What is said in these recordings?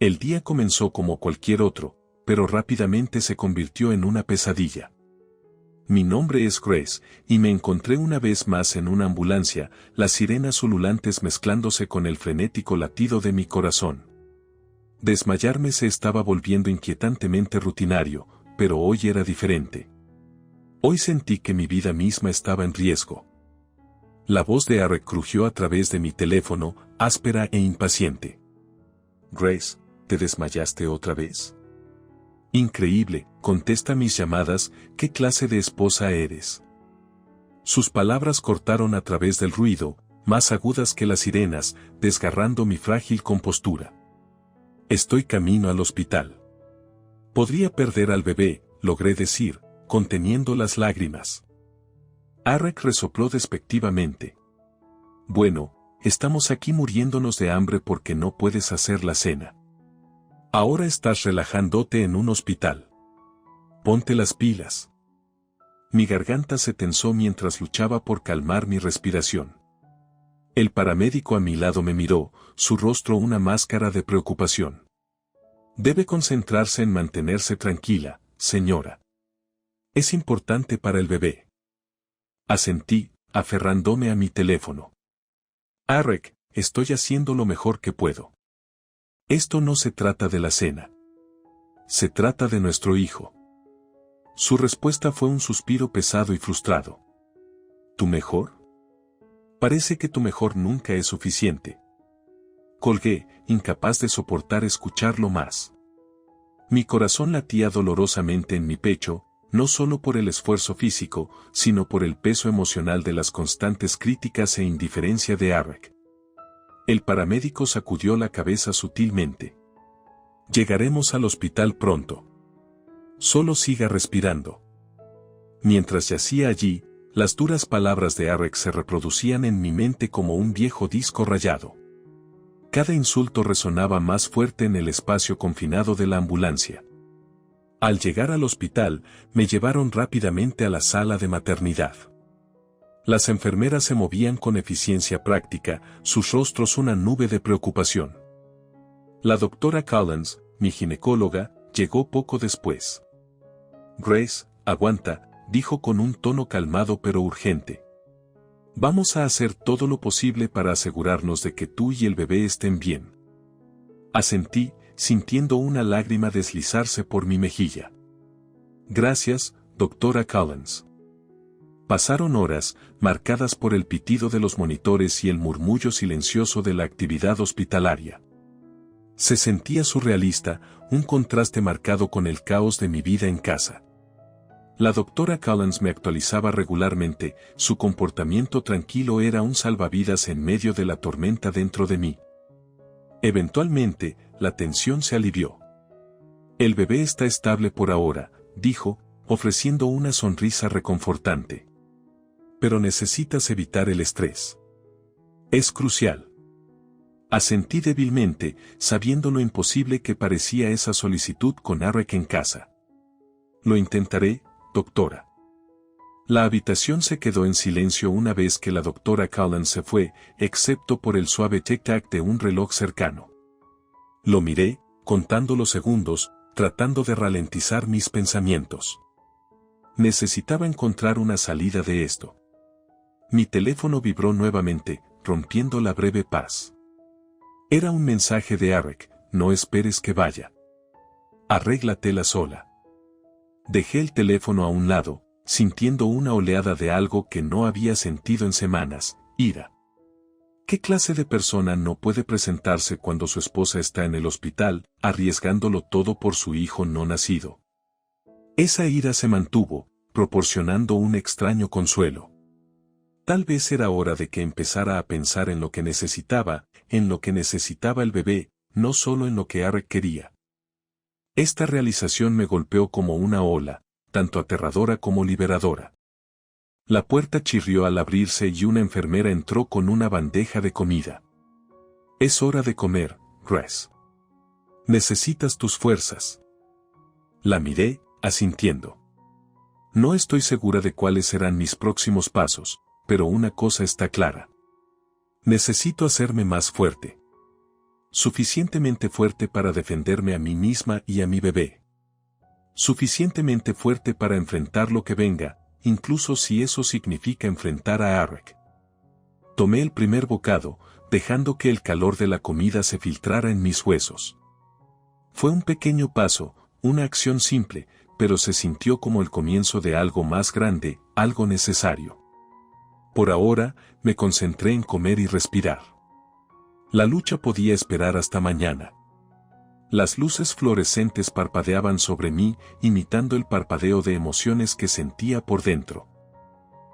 El día comenzó como cualquier otro, pero rápidamente se convirtió en una pesadilla. Mi nombre es Grace, y me encontré una vez más en una ambulancia, las sirenas ululantes mezclándose con el frenético latido de mi corazón. Desmayarme se estaba volviendo inquietantemente rutinario, pero hoy era diferente. Hoy sentí que mi vida misma estaba en riesgo. La voz de Arek crujió a través de mi teléfono, áspera e impaciente. Grace, ¿te desmayaste otra vez? Increíble, contesta mis llamadas, ¿qué clase de esposa eres? Sus palabras cortaron a través del ruido, más agudas que las sirenas, desgarrando mi frágil compostura. Estoy camino al hospital. Podría perder al bebé, logré decir, conteniendo las lágrimas. Arek resopló despectivamente. Bueno, estamos aquí muriéndonos de hambre porque no puedes hacer la cena. Ahora estás relajándote en un hospital. Ponte las pilas. Mi garganta se tensó mientras luchaba por calmar mi respiración. El paramédico a mi lado me miró, su rostro una máscara de preocupación. Debe concentrarse en mantenerse tranquila, señora. Es importante para el bebé. Asentí, aferrándome a mi teléfono. Arek, estoy haciendo lo mejor que puedo. Esto no se trata de la cena. Se trata de nuestro hijo. Su respuesta fue un suspiro pesado y frustrado. ¿Tu mejor? Parece que tu mejor nunca es suficiente. Colgué, incapaz de soportar escucharlo más. Mi corazón latía dolorosamente en mi pecho, no solo por el esfuerzo físico, sino por el peso emocional de las constantes críticas e indiferencia de Arek. El paramédico sacudió la cabeza sutilmente. Llegaremos al hospital pronto. Solo siga respirando. Mientras yacía allí, las duras palabras de Arek se reproducían en mi mente como un viejo disco rayado. Cada insulto resonaba más fuerte en el espacio confinado de la ambulancia. Al llegar al hospital, me llevaron rápidamente a la sala de maternidad. Las enfermeras se movían con eficiencia práctica, sus rostros una nube de preocupación. La doctora Collins, mi ginecóloga, llegó poco después. Grace, aguanta, dijo con un tono calmado pero urgente. Vamos a hacer todo lo posible para asegurarnos de que tú y el bebé estén bien. Asentí, sintiendo una lágrima deslizarse por mi mejilla. Gracias, doctora Collins. Pasaron horas, marcadas por el pitido de los monitores y el murmullo silencioso de la actividad hospitalaria. Se sentía surrealista, un contraste marcado con el caos de mi vida en casa. La doctora Collins me actualizaba regularmente, su comportamiento tranquilo era un salvavidas en medio de la tormenta dentro de mí. Eventualmente, la tensión se alivió. El bebé está estable por ahora, dijo, ofreciendo una sonrisa reconfortante. Pero necesitas evitar el estrés. Es crucial. Asentí débilmente, sabiendo lo imposible que parecía esa solicitud con Arek en casa. Lo intentaré, doctora. La habitación se quedó en silencio una vez que la doctora Collins se fue, excepto por el suave tic-tac de un reloj cercano. Lo miré, contando los segundos, tratando de ralentizar mis pensamientos. Necesitaba encontrar una salida de esto. Mi teléfono vibró nuevamente, rompiendo la breve paz. Era un mensaje de Arek, no esperes que vaya. Arréglatela sola. Dejé el teléfono a un lado, sintiendo una oleada de algo que no había sentido en semanas, ira. ¿Qué clase de persona no puede presentarse cuando su esposa está en el hospital, arriesgándolo todo por su hijo no nacido? Esa ira se mantuvo, proporcionando un extraño consuelo. Tal vez era hora de que empezara a pensar en lo que necesitaba el bebé, no solo en lo que Arek quería. Esta realización me golpeó como una ola, tanto aterradora como liberadora. La puerta chirrió al abrirse y una enfermera entró con una bandeja de comida. Es hora de comer, Grace. Necesitas tus fuerzas. La miré, asintiendo. No estoy segura de cuáles serán mis próximos pasos, pero una cosa está clara. Necesito hacerme más fuerte. Suficientemente fuerte para defenderme a mí misma y a mi bebé. Suficientemente fuerte para enfrentar lo que venga, incluso si eso significa enfrentar a Arek. Tomé el primer bocado, dejando que el calor de la comida se filtrara en mis huesos. Fue un pequeño paso, una acción simple, pero se sintió como el comienzo de algo más grande, algo necesario. Por ahora, me concentré en comer y respirar. La lucha podía esperar hasta mañana. Las luces fluorescentes parpadeaban sobre mí, imitando el parpadeo de emociones que sentía por dentro.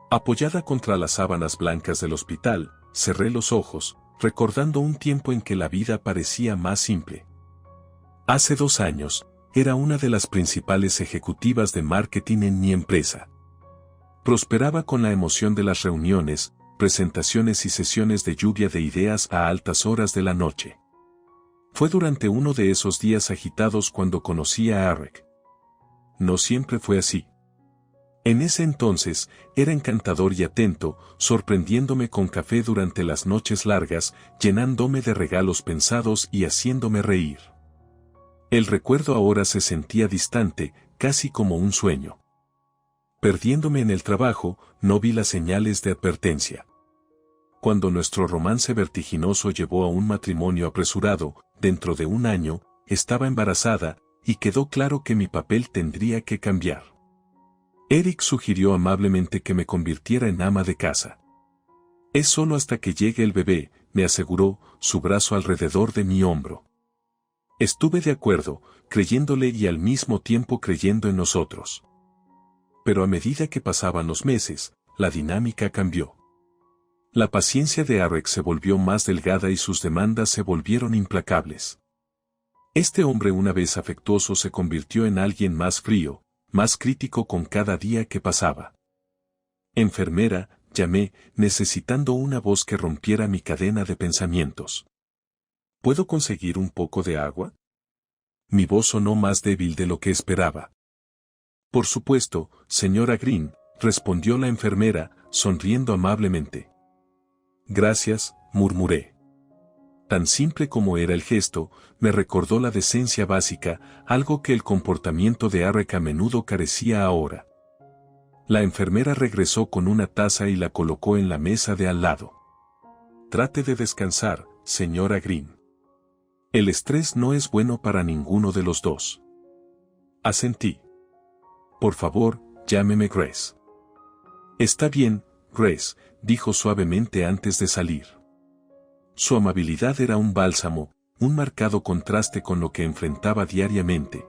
Apoyada contra las sábanas blancas del hospital, cerré los ojos, recordando un tiempo en que la vida parecía más simple. Hace 2 años, era una de las principales ejecutivas de marketing en mi empresa. Prosperaba con la emoción de las reuniones, presentaciones y sesiones de lluvia de ideas a altas horas de la noche. Fue durante uno de esos días agitados cuando conocí a Arek. No siempre fue así. En ese entonces, era encantador y atento, sorprendiéndome con café durante las noches largas, llenándome de regalos pensados y haciéndome reír. El recuerdo ahora se sentía distante, casi como un sueño. Perdiéndome en el trabajo, no vi las señales de advertencia. Cuando nuestro romance vertiginoso llevó a un matrimonio apresurado, dentro de 1 año, estaba embarazada, y quedó claro que mi papel tendría que cambiar. Eric sugirió amablemente que me convirtiera en ama de casa. Es solo hasta que llegue el bebé, me aseguró, su brazo alrededor de mi hombro. Estuve de acuerdo, creyéndole y al mismo tiempo creyendo en nosotros. Pero a medida que pasaban los meses, la dinámica cambió. La paciencia de Arek se volvió más delgada y sus demandas se volvieron implacables. Este hombre una vez afectuoso se convirtió en alguien más frío, más crítico con cada día que pasaba. Enfermera, llamé, necesitando una voz que rompiera mi cadena de pensamientos. ¿Puedo conseguir un poco de agua? Mi voz sonó más débil de lo que esperaba. Por supuesto, señora Green, respondió la enfermera, sonriendo amablemente. Gracias, murmuré. Tan simple como era el gesto, me recordó la decencia básica, algo que el comportamiento de Arek a menudo carecía ahora. La enfermera regresó con una taza y la colocó en la mesa de al lado. Trate de descansar, señora Green. El estrés no es bueno para ninguno de los dos. Asentí. Por favor, llámeme Grace. Está bien, Grace, dijo suavemente antes de salir. Su amabilidad era un bálsamo, un marcado contraste con lo que enfrentaba diariamente.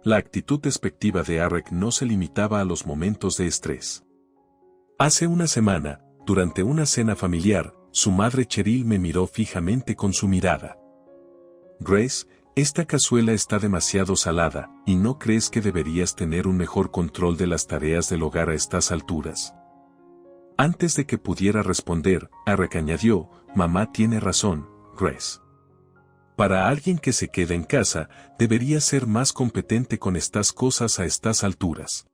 La actitud despectiva de Arek no se limitaba a los momentos de estrés. Hace una semana, durante una cena familiar, su madre Cheryl me miró fijamente con su mirada. Grace, esta cazuela está demasiado salada, ¿y no crees que deberías tener un mejor control de las tareas del hogar a estas alturas? Antes de que pudiera responder, Arek añadió, mamá tiene razón, Grace. Para alguien que se queda en casa, debería ser más competente con estas cosas a estas alturas.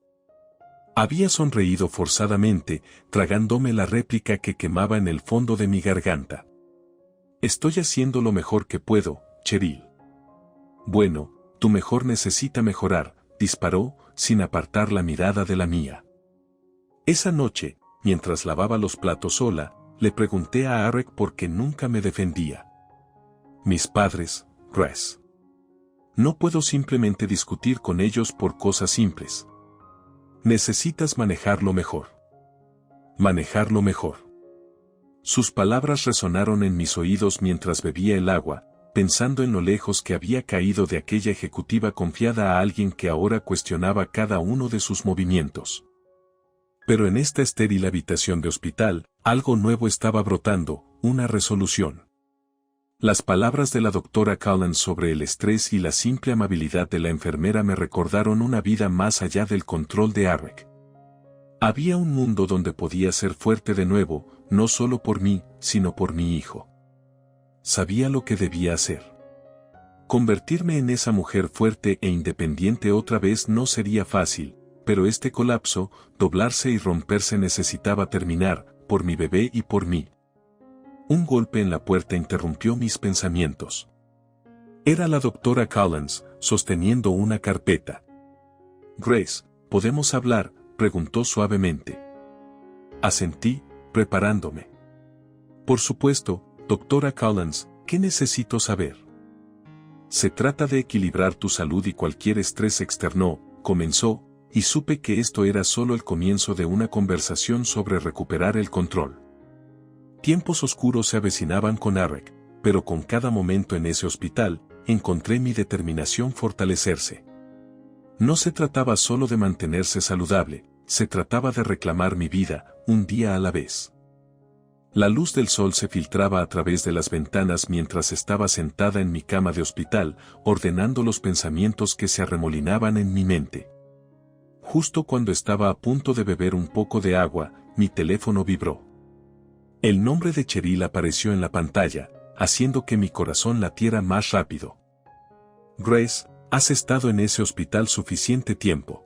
Había sonreído forzadamente, tragándome la réplica que quemaba en el fondo de mi garganta. Estoy haciendo lo mejor que puedo, Cheryl. Bueno, tu mejor necesita mejorar, disparó, sin apartar la mirada de la mía. Esa noche, mientras lavaba los platos sola, le pregunté a Arek por qué nunca me defendía. Mis padres, Grace. No puedo simplemente discutir con ellos por cosas simples. Necesitas manejarlo mejor. Manejarlo mejor. Sus palabras resonaron en mis oídos mientras bebía el agua, pensando en lo lejos que había caído de aquella ejecutiva confiada a alguien que ahora cuestionaba cada uno de sus movimientos. Pero en esta estéril habitación de hospital, algo nuevo estaba brotando, una resolución. Las palabras de la doctora Collins sobre el estrés y la simple amabilidad de la enfermera me recordaron una vida más allá del control de Arek. Había un mundo donde podía ser fuerte de nuevo, no solo por mí, sino por mi hijo. Sabía lo que debía hacer. Convertirme en esa mujer fuerte e independiente otra vez no sería fácil, pero este colapso, doblarse y romperse necesitaba terminar, por mi bebé y por mí. Un golpe en la puerta interrumpió mis pensamientos. Era la doctora Collins, sosteniendo una carpeta. Grace, ¿podemos hablar?, preguntó suavemente. Asentí, preparándome. Por supuesto, doctora Collins, ¿qué necesito saber? Se trata de equilibrar tu salud y cualquier estrés externo, comenzó, y supe que esto era solo el comienzo de una conversación sobre recuperar el control. Tiempos oscuros se avecinaban con Arek, pero con cada momento en ese hospital, encontré mi determinación fortalecerse. No se trataba solo de mantenerse saludable, se trataba de reclamar mi vida, un día a la vez. La luz del sol se filtraba a través de las ventanas mientras estaba sentada en mi cama de hospital, ordenando los pensamientos que se arremolinaban en mi mente. Justo cuando estaba a punto de beber un poco de agua, mi teléfono vibró. El nombre de Cheryl apareció en la pantalla, haciendo que mi corazón latiera más rápido. Grace, has estado en ese hospital suficiente tiempo.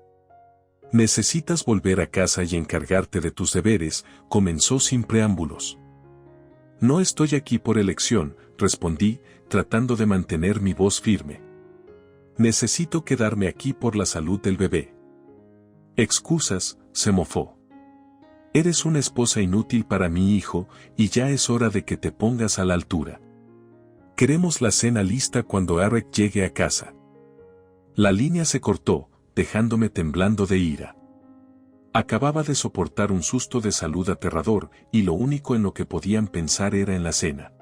Necesitas volver a casa y encargarte de tus deberes, comenzó sin preámbulos. No estoy aquí por elección, respondí, tratando de mantener mi voz firme. Necesito quedarme aquí por la salud del bebé. Excusas, se mofó. Eres una esposa inútil para mi hijo, y ya es hora de que te pongas a la altura. Queremos la cena lista cuando Arek llegue a casa. La línea se cortó, dejándome temblando de ira. Acababa de soportar un susto de salud aterrador, y lo único en lo que podían pensar era en la cena.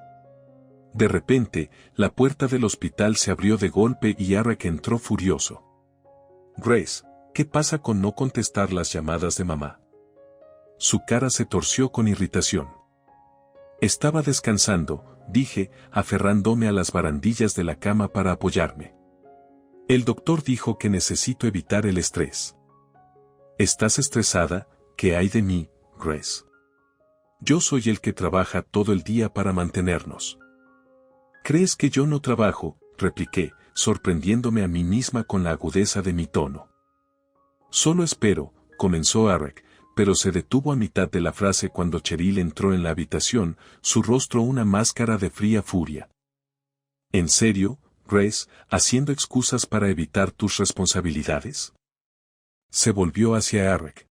De repente, la puerta del hospital se abrió de golpe y Arek entró furioso. Grace, ¿qué pasa con no contestar las llamadas de mamá? Su cara se torció con irritación. Estaba descansando, dije, aferrándome a las barandillas de la cama para apoyarme. El doctor dijo que necesito evitar el estrés. ¿Estás estresada? ¿Qué hay de mí, Grace? Yo soy el que trabaja todo el día para mantenernos. ¿Crees que yo no trabajo?, repliqué, sorprendiéndome a mí misma con la agudeza de mi tono. Solo espero, comenzó Arek, pero se detuvo a mitad de la frase cuando Cheryl entró en la habitación, su rostro una máscara de fría furia. ¿En serio, Grace, haciendo excusas para evitar tus responsabilidades? Se volvió hacia Arek.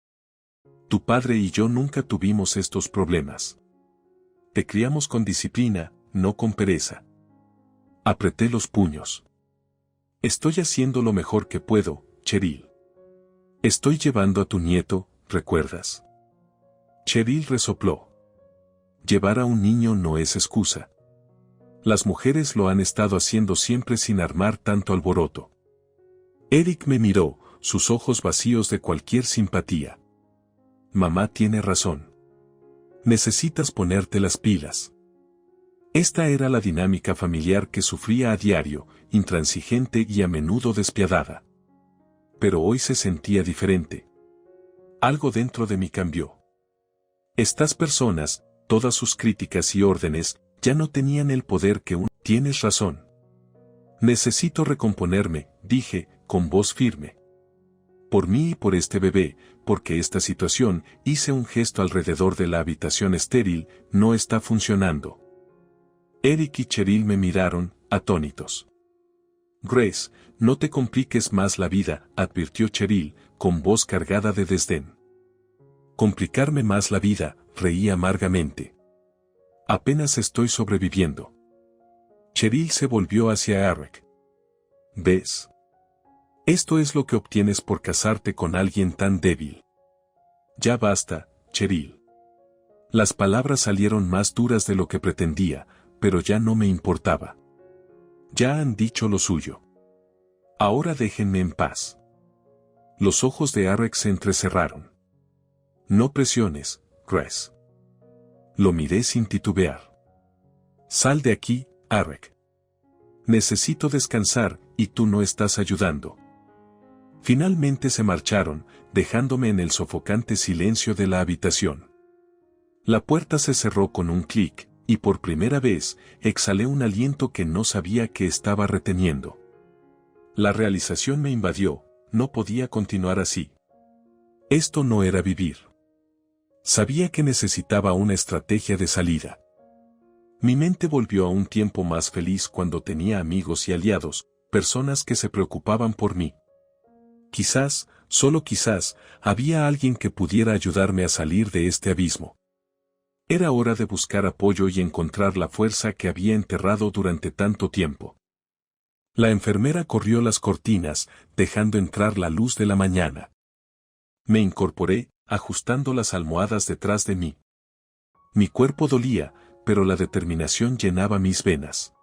Tu padre y yo nunca tuvimos estos problemas. Te criamos con disciplina, no con pereza. Apreté los puños. Estoy haciendo lo mejor que puedo, Cheryl. Estoy llevando a tu nieto, ¿recuerdas? Cheryl resopló. Llevar a un niño no es excusa. Las mujeres lo han estado haciendo siempre sin armar tanto alboroto. Eric me miró, sus ojos vacíos de cualquier simpatía. Mamá tiene razón. Necesitas ponerte las pilas. Esta era la dinámica familiar que sufría a diario, intransigente y a menudo despiadada. Pero hoy se sentía diferente. Algo dentro de mí cambió. Estas personas, todas sus críticas y órdenes, ya no tenían el poder que un... Tienes razón. Necesito recomponerme, dije, con voz firme. Por mí y por este bebé, porque esta situación, hice un gesto alrededor de la habitación estéril, no está funcionando. Eric y Cheryl me miraron, atónitos. Grace, no te compliques más la vida, advirtió Cheryl, con voz cargada de desdén. Complicarme más la vida, reí amargamente. Apenas estoy sobreviviendo. Cheryl se volvió hacia Arek. ¿Ves? Esto es lo que obtienes por casarte con alguien tan débil. Ya basta, Cheryl. Las palabras salieron más duras de lo que pretendía, pero ya no me importaba. Ya han dicho lo suyo. Ahora déjenme en paz. Los ojos de Arek se entrecerraron. No presiones, Grace. Lo miré sin titubear. Sal de aquí, Arek. Necesito descansar, y tú no estás ayudando. Finalmente se marcharon, dejándome en el sofocante silencio de la habitación. La puerta se cerró con un clic, y por primera vez, exhalé un aliento que no sabía que estaba reteniendo. La realización me invadió, no podía continuar así. Esto no era vivir. Sabía que necesitaba una estrategia de salida. Mi mente volvió a un tiempo más feliz cuando tenía amigos y aliados, personas que se preocupaban por mí. Quizás, solo quizás, había alguien que pudiera ayudarme a salir de este abismo. Era hora de buscar apoyo y encontrar la fuerza que había enterrado durante tanto tiempo. La enfermera corrió las cortinas, dejando entrar la luz de la mañana. Me incorporé, ajustando las almohadas detrás de mí. Mi cuerpo dolía, pero la determinación llenaba mis venas.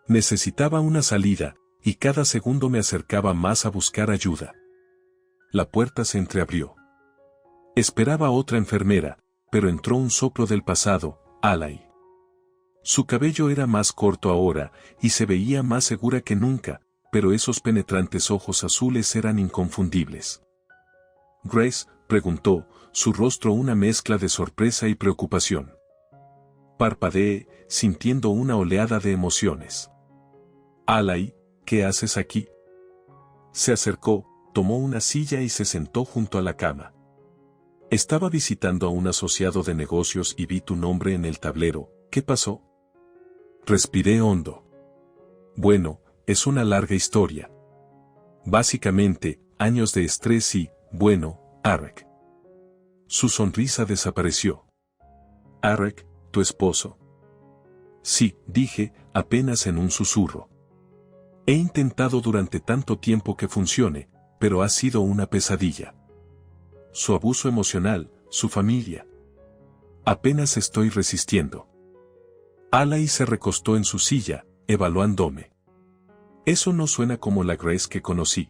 Necesitaba una salida, y cada segundo me acercaba más a buscar ayuda. La puerta se entreabrió. Esperaba otra enfermera, pero entró un soplo del pasado, Alay. Su cabello era más corto ahora, y se veía más segura que nunca, pero esos penetrantes ojos azules eran inconfundibles. Grace, preguntó, su rostro una mezcla de sorpresa y preocupación. Parpadeé, sintiendo una oleada de emociones. Alay, ¿qué haces aquí? Se acercó, tomó una silla y se sentó junto a la cama. Estaba visitando a un asociado de negocios y vi tu nombre en el tablero. ¿Qué pasó? Respiré hondo. Bueno, es una larga historia. Básicamente, años de estrés y, bueno, Arek. Su sonrisa desapareció. Arek, tu esposo. Sí, dije, apenas en un susurro. He intentado durante tanto tiempo que funcione, pero ha sido una pesadilla. Su abuso emocional, su familia. Apenas estoy resistiendo. Alay se recostó en su silla, evaluándome. Eso no suena como la Grace que conocí.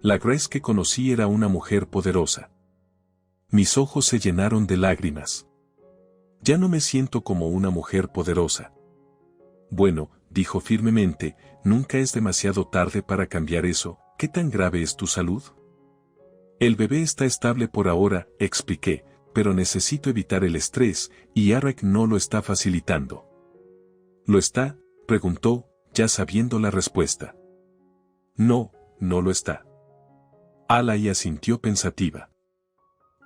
La Grace que conocí era una mujer poderosa. Mis ojos se llenaron de lágrimas. Ya no me siento como una mujer poderosa. Bueno, dijo firmemente, nunca es demasiado tarde para cambiar eso. ¿Qué tan grave es tu salud? El bebé está estable por ahora, expliqué, pero necesito evitar el estrés, y Arek no lo está facilitando. ¿Lo está? Preguntó, ya sabiendo la respuesta. No, no lo está. Alay asintió pensativa.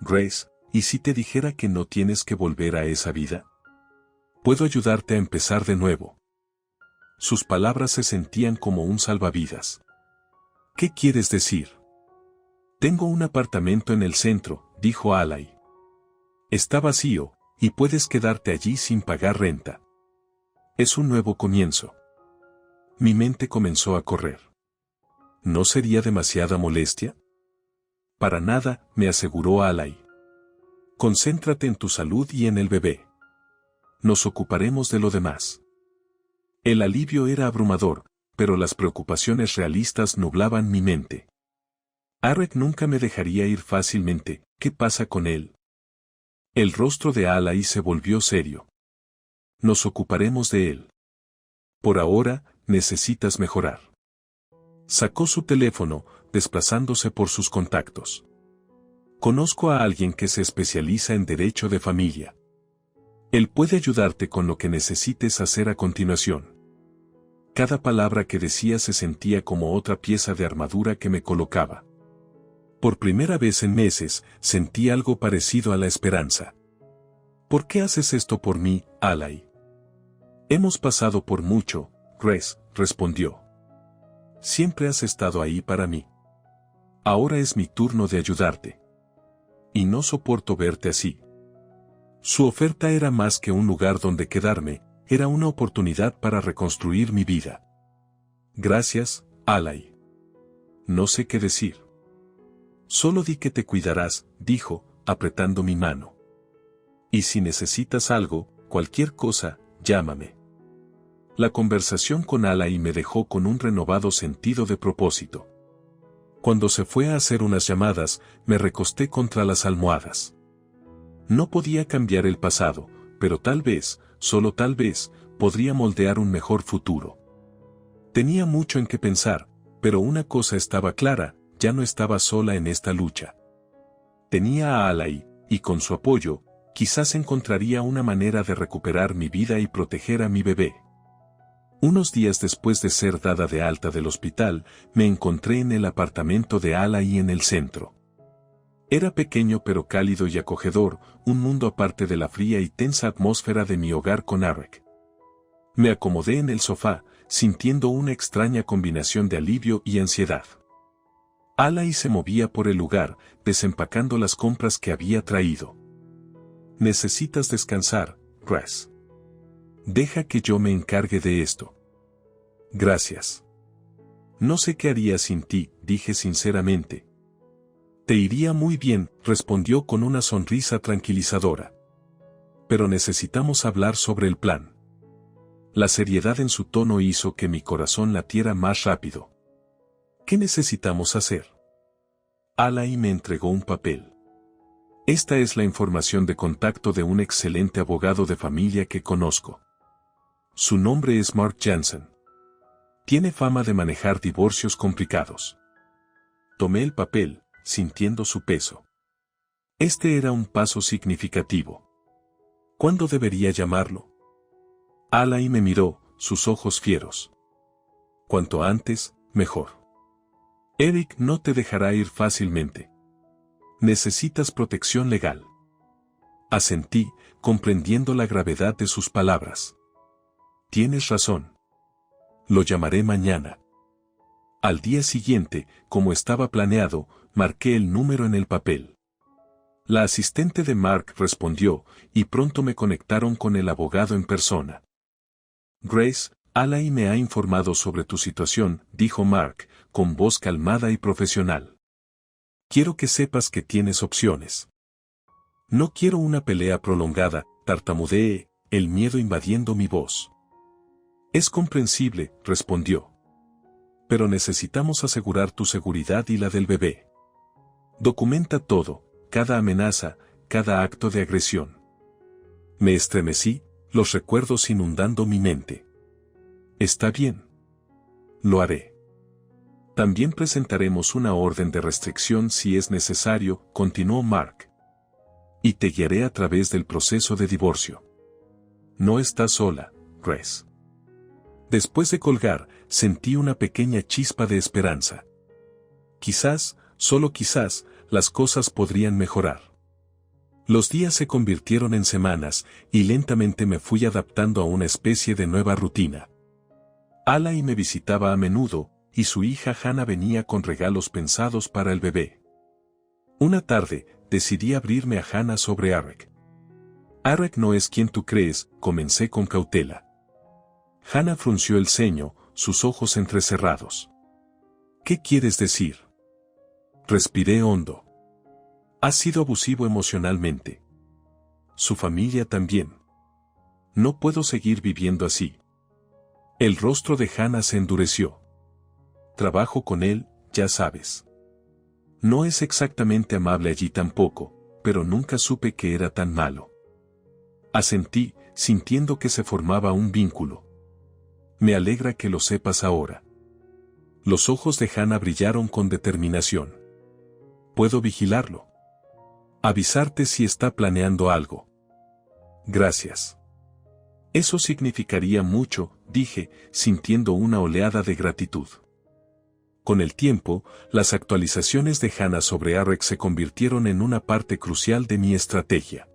Grace, ¿y si te dijera que no tienes que volver a esa vida? Puedo ayudarte a empezar de nuevo. Sus palabras se sentían como un salvavidas. ¿Qué quieres decir? Tengo un apartamento en el centro, dijo Alay. Está vacío, y puedes quedarte allí sin pagar renta. Es un nuevo comienzo. Mi mente comenzó a correr. ¿No sería demasiada molestia? Para nada, me aseguró Alay. Concéntrate en tu salud y en el bebé. Nos ocuparemos de lo demás. El alivio era abrumador, pero las preocupaciones realistas nublaban mi mente. Arek nunca me dejaría ir fácilmente. ¿Qué pasa con él? El rostro de Alay se volvió serio. Nos ocuparemos de él. Por ahora, necesitas mejorar. Sacó su teléfono, desplazándose por sus contactos. Conozco a alguien que se especializa en derecho de familia. Él puede ayudarte con lo que necesites hacer a continuación. Cada palabra que decía se sentía como otra pieza de armadura que me colocaba. Por primera vez en meses, sentí algo parecido a la esperanza. ¿Por qué haces esto por mí, Alay? Hemos pasado por mucho, Grace, respondió. Siempre has estado ahí para mí. Ahora es mi turno de ayudarte. Y no soporto verte así. Su oferta era más que un lugar donde quedarme, era una oportunidad para reconstruir mi vida. Gracias, Alay. No sé qué decir. Solo di que te cuidarás, dijo, apretando mi mano. Y si necesitas algo, cualquier cosa, llámame. La conversación con Alay me dejó con un renovado sentido de propósito. Cuando se fue a hacer unas llamadas, me recosté contra las almohadas. No podía cambiar el pasado, pero tal vez, solo tal vez, podría moldear un mejor futuro. Tenía mucho en qué pensar, pero una cosa estaba clara, ya no estaba sola en esta lucha. Tenía a Alay, y con su apoyo, quizás encontraría una manera de recuperar mi vida y proteger a mi bebé. Unos días después de ser dada de alta del hospital, me encontré en el apartamento de Alay en el centro. Era pequeño pero cálido y acogedor, un mundo aparte de la fría y tensa atmósfera de mi hogar con Arek. Me acomodé en el sofá, sintiendo una extraña combinación de alivio y ansiedad. Alai se movía por el lugar, desempacando las compras que había traído. Necesitas descansar, Grace. Deja que yo me encargue de esto. Gracias. No sé qué haría sin ti, dije sinceramente. Te iría muy bien, respondió con una sonrisa tranquilizadora. Pero necesitamos hablar sobre el plan. La seriedad en su tono hizo que mi corazón latiera más rápido. ¿Qué necesitamos hacer? Alai me entregó un papel. Esta es la información de contacto de un excelente abogado de familia que conozco. Su nombre es Mark Jansen. Tiene fama de manejar divorcios complicados. Tomé el papel, sintiendo su peso. Este era un paso significativo. ¿Cuándo debería llamarlo? Alai me miró, sus ojos fieros. Cuanto antes, mejor. Eric no te dejará ir fácilmente. Necesitas protección legal. Asentí, comprendiendo la gravedad de sus palabras. Tienes razón. Lo llamaré mañana. Al día siguiente, como estaba planeado, marqué el número en el papel. La asistente de Mark respondió, y pronto me conectaron con el abogado en persona. Grace, Alai me ha informado sobre tu situación, dijo Mark, con voz calmada y profesional. Quiero que sepas que tienes opciones. No quiero una pelea prolongada, tartamudeé, el miedo invadiendo mi voz. Es comprensible, respondió. Pero necesitamos asegurar tu seguridad y la del bebé. Documenta todo, cada amenaza, cada acto de agresión. Me estremecí, los recuerdos inundando mi mente. Está bien. Lo haré. También presentaremos una orden de restricción si es necesario, continuó Mark. Y te guiaré a través del proceso de divorcio. No estás sola, Grace. Después de colgar, sentí una pequeña chispa de esperanza. Quizás, solo quizás, las cosas podrían mejorar. Los días se convirtieron en semanas, y lentamente me fui adaptando a una especie de nueva rutina. Alai me visitaba a menudo, y su hija Hannah venía con regalos pensados para el bebé. Una tarde, decidí abrirme a Hannah sobre Eric. Eric no es quien tú crees, comencé con cautela. Hannah frunció el ceño, sus ojos entrecerrados. ¿Qué quieres decir? Respiré hondo. Ha sido abusivo emocionalmente. Su familia también. No puedo seguir viviendo así. El rostro de Hannah se endureció. Trabajo con él, ya sabes. No es exactamente amable allí tampoco, pero nunca supe que era tan malo. Asentí, sintiendo que se formaba un vínculo. Me alegra que lo sepas ahora. Los ojos de Hannah brillaron con determinación. Puedo vigilarlo. Avisarte si está planeando algo. Gracias. Eso significaría mucho, dije, sintiendo una oleada de gratitud. Con el tiempo, las actualizaciones de Hannah sobre Eric se convirtieron en una parte crucial de mi estrategia.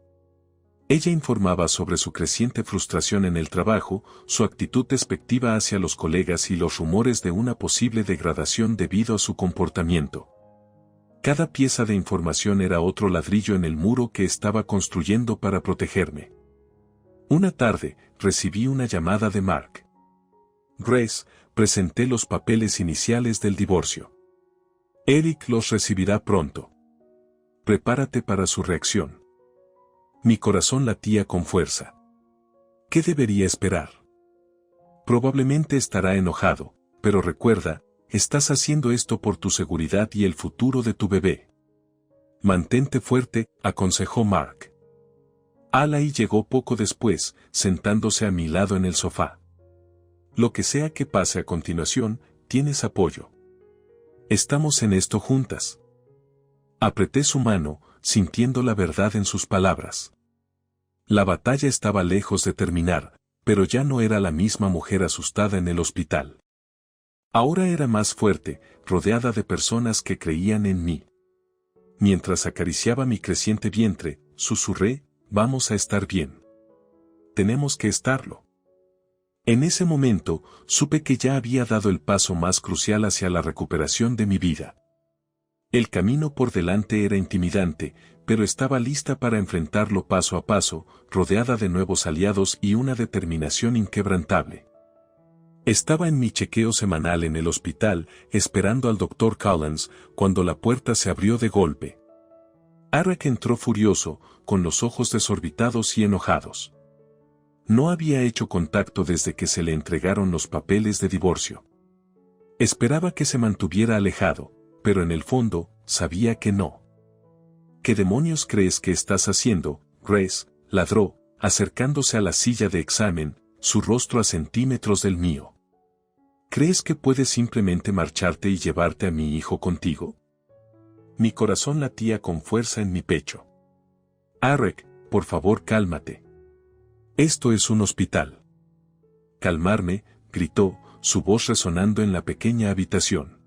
Ella informaba sobre su creciente frustración en el trabajo, su actitud despectiva hacia los colegas y los rumores de una posible degradación debido a su comportamiento. Cada pieza de información era otro ladrillo en el muro que estaba construyendo para protegerme. Una tarde, recibí una llamada de Mark. Grace, presenté los papeles iniciales del divorcio. Eric los recibirá pronto. Prepárate para su reacción. Mi corazón latía con fuerza. ¿Qué debería esperar? Probablemente estará enojado, pero recuerda, estás haciendo esto por tu seguridad y el futuro de tu bebé. Mantente fuerte, aconsejó Mark. Alai llegó poco después, sentándose a mi lado en el sofá. Lo que sea que pase a continuación, tienes apoyo. Estamos en esto juntas. Apreté su mano, sintiendo la verdad en sus palabras. La batalla estaba lejos de terminar, pero ya no era la misma mujer asustada en el hospital. Ahora era más fuerte, rodeada de personas que creían en mí. Mientras acariciaba mi creciente vientre, susurré, vamos a estar bien. Tenemos que estarlo. En ese momento, supe que ya había dado el paso más crucial hacia la recuperación de mi vida. El camino por delante era intimidante, pero estaba lista para enfrentarlo paso a paso, rodeada de nuevos aliados y una determinación inquebrantable. Estaba en mi chequeo semanal en el hospital, esperando al Dr. Collins, cuando la puerta se abrió de golpe. Arek entró furioso, con los ojos desorbitados y enojados. No había hecho contacto desde que se le entregaron los papeles de divorcio. Esperaba que se mantuviera alejado, pero en el fondo, sabía que no. ¿Qué demonios crees que estás haciendo, Grace?, ladró, acercándose a la silla de examen, su rostro a centímetros del mío. ¿Crees que puedes simplemente marcharte y llevarte a mi hijo contigo? Mi corazón latía con fuerza en mi pecho. Arek, por favor cálmate. Esto es un hospital. Calmarme, gritó, su voz resonando en la pequeña habitación.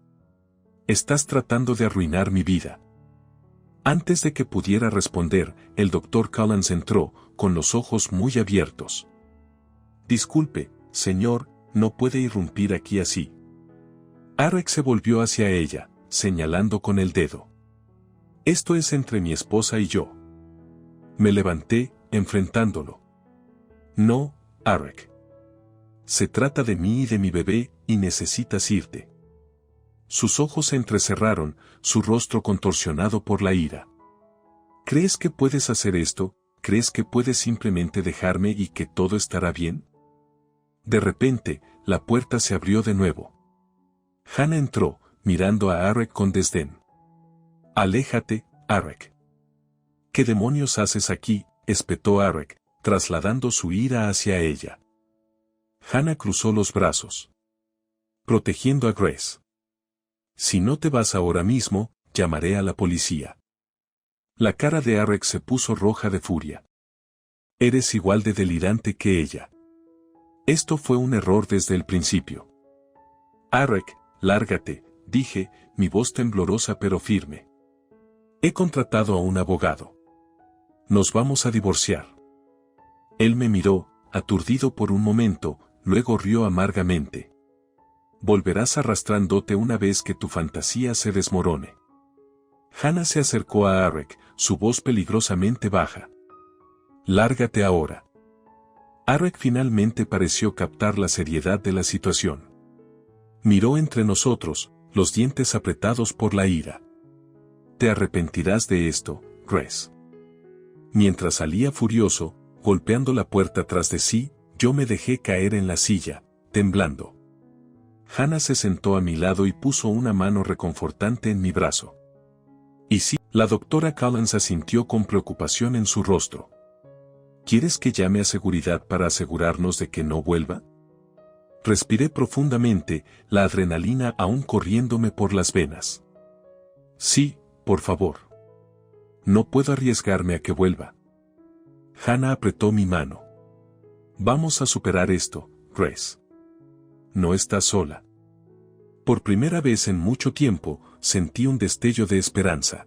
Estás tratando de arruinar mi vida. Antes de que pudiera responder, el Dr. Collins entró, con los ojos muy abiertos. Disculpe, señor, no puede irrumpir aquí así. Arek se volvió hacia ella, señalando con el dedo. Esto es entre mi esposa y yo. Me levanté, enfrentándolo. No, Arek. Se trata de mí y de mi bebé, y necesitas irte. Sus ojos se entrecerraron, su rostro contorsionado por la ira. ¿Crees que puedes hacer esto? ¿Crees que puedes simplemente dejarme y que todo estará bien? De repente, la puerta se abrió de nuevo. Hannah entró, mirando a Arek con desdén. Aléjate, Arek. ¿Qué demonios haces aquí?, espetó Arek, trasladando su ira hacia ella. Hannah cruzó los brazos. Protegiendo a Grace. Si no te vas ahora mismo, llamaré a la policía. La cara de Arek se puso roja de furia. Eres igual de delirante que ella. Esto fue un error desde el principio. Arek, lárgate, dije, mi voz temblorosa pero firme. He contratado a un abogado. Nos vamos a divorciar. Él me miró, aturdido por un momento, luego rió amargamente. Volverás arrastrándote una vez que tu fantasía se desmorone. Hannah se acercó a Arek, su voz peligrosamente baja. Lárgate ahora. Arek finalmente pareció captar la seriedad de la situación. Miró entre nosotros, los dientes apretados por la ira. Te arrepentirás de esto, Grace. Mientras salía furioso, golpeando la puerta tras de sí, yo me dejé caer en la silla, temblando. Hannah se sentó a mi lado y puso una mano reconfortante en mi brazo. Y sí, la doctora Collins asintió con preocupación en su rostro. ¿Quieres que llame a seguridad para asegurarnos de que no vuelva? Respiré profundamente, la adrenalina aún corriéndome por las venas. Sí, por favor. No puedo arriesgarme a que vuelva. Hannah apretó mi mano. Vamos a superar esto, Grace. No estás sola. Por primera vez en mucho tiempo, sentí un destello de esperanza.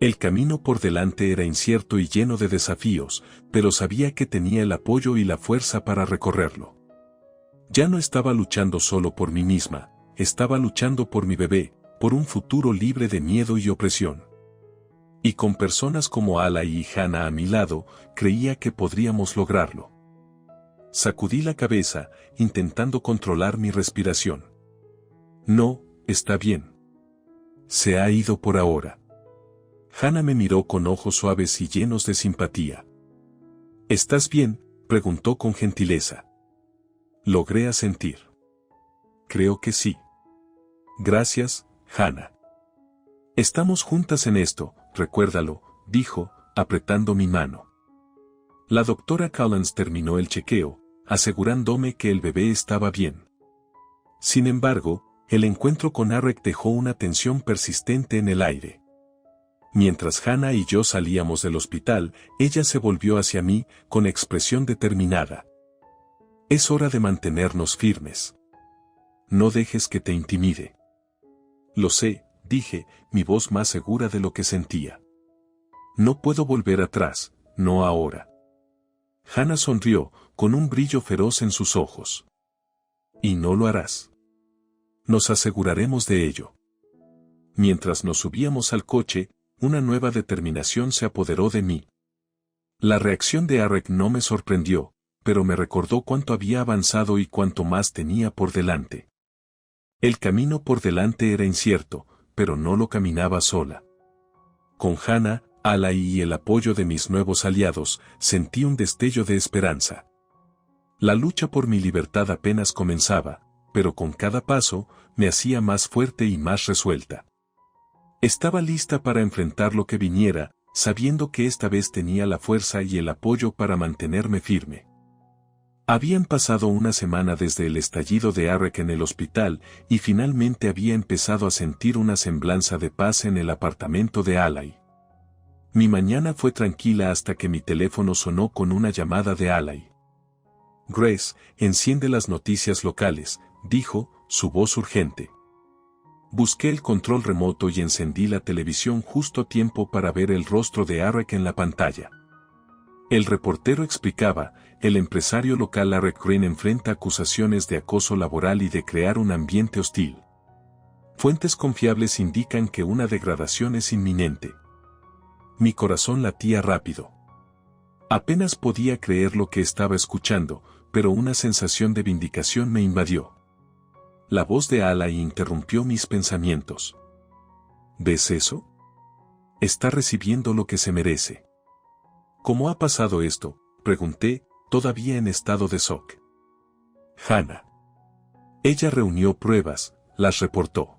El camino por delante era incierto y lleno de desafíos, pero sabía que tenía el apoyo y la fuerza para recorrerlo. Ya no estaba luchando solo por mí misma, estaba luchando por mi bebé, por un futuro libre de miedo y opresión. Y con personas como Ala y Hannah a mi lado, creía que podríamos lograrlo. Sacudí la cabeza, intentando controlar mi respiración. No, está bien. Se ha ido por ahora. Hannah me miró con ojos suaves y llenos de simpatía. ¿Estás bien?, preguntó con gentileza. Logré asentir. Creo que sí. Gracias, Hannah. Estamos juntas en esto, recuérdalo, dijo, apretando mi mano. La doctora Collins terminó el chequeo, asegurándome que el bebé estaba bien. Sin embargo, el encuentro con Arek dejó una tensión persistente en el aire. Mientras Hannah y yo salíamos del hospital, ella se volvió hacia mí, con expresión determinada. Es hora de mantenernos firmes. No dejes que te intimide. Lo sé, dije, mi voz más segura de lo que sentía. No puedo volver atrás, no ahora. Hannah sonrió, con un brillo feroz en sus ojos. Y no lo harás. Nos aseguraremos de ello. Mientras nos subíamos al coche, una nueva determinación se apoderó de mí. La reacción de Arek no me sorprendió, pero me recordó cuánto había avanzado y cuánto más tenía por delante. El camino por delante era incierto, pero no lo caminaba sola. Con Hannah, Alai y el apoyo de mis nuevos aliados, sentí un destello de esperanza. La lucha por mi libertad apenas comenzaba, pero con cada paso, me hacía más fuerte y más resuelta. Estaba lista para enfrentar lo que viniera, sabiendo que esta vez tenía la fuerza y el apoyo para mantenerme firme. Habían pasado una semana desde el estallido de Arek en el hospital y finalmente había empezado a sentir una semblanza de paz en el apartamento de Alai. Mi mañana fue tranquila hasta que mi teléfono sonó con una llamada de Alai. Grace, enciende las noticias locales, dijo, su voz urgente. Busqué el control remoto y encendí la televisión justo a tiempo para ver el rostro de Arek en la pantalla. El reportero explicaba, el empresario local Arek Green enfrenta acusaciones de acoso laboral y de crear un ambiente hostil. Fuentes confiables indican que una degradación es inminente. Mi corazón latía rápido. Apenas podía creer lo que estaba escuchando, pero una sensación de vindicación me invadió. La voz de Alai interrumpió mis pensamientos. ¿Ves eso? Está recibiendo lo que se merece. ¿Cómo ha pasado esto?, pregunté, todavía en estado de shock. Hannah. Ella reunió pruebas, las reportó.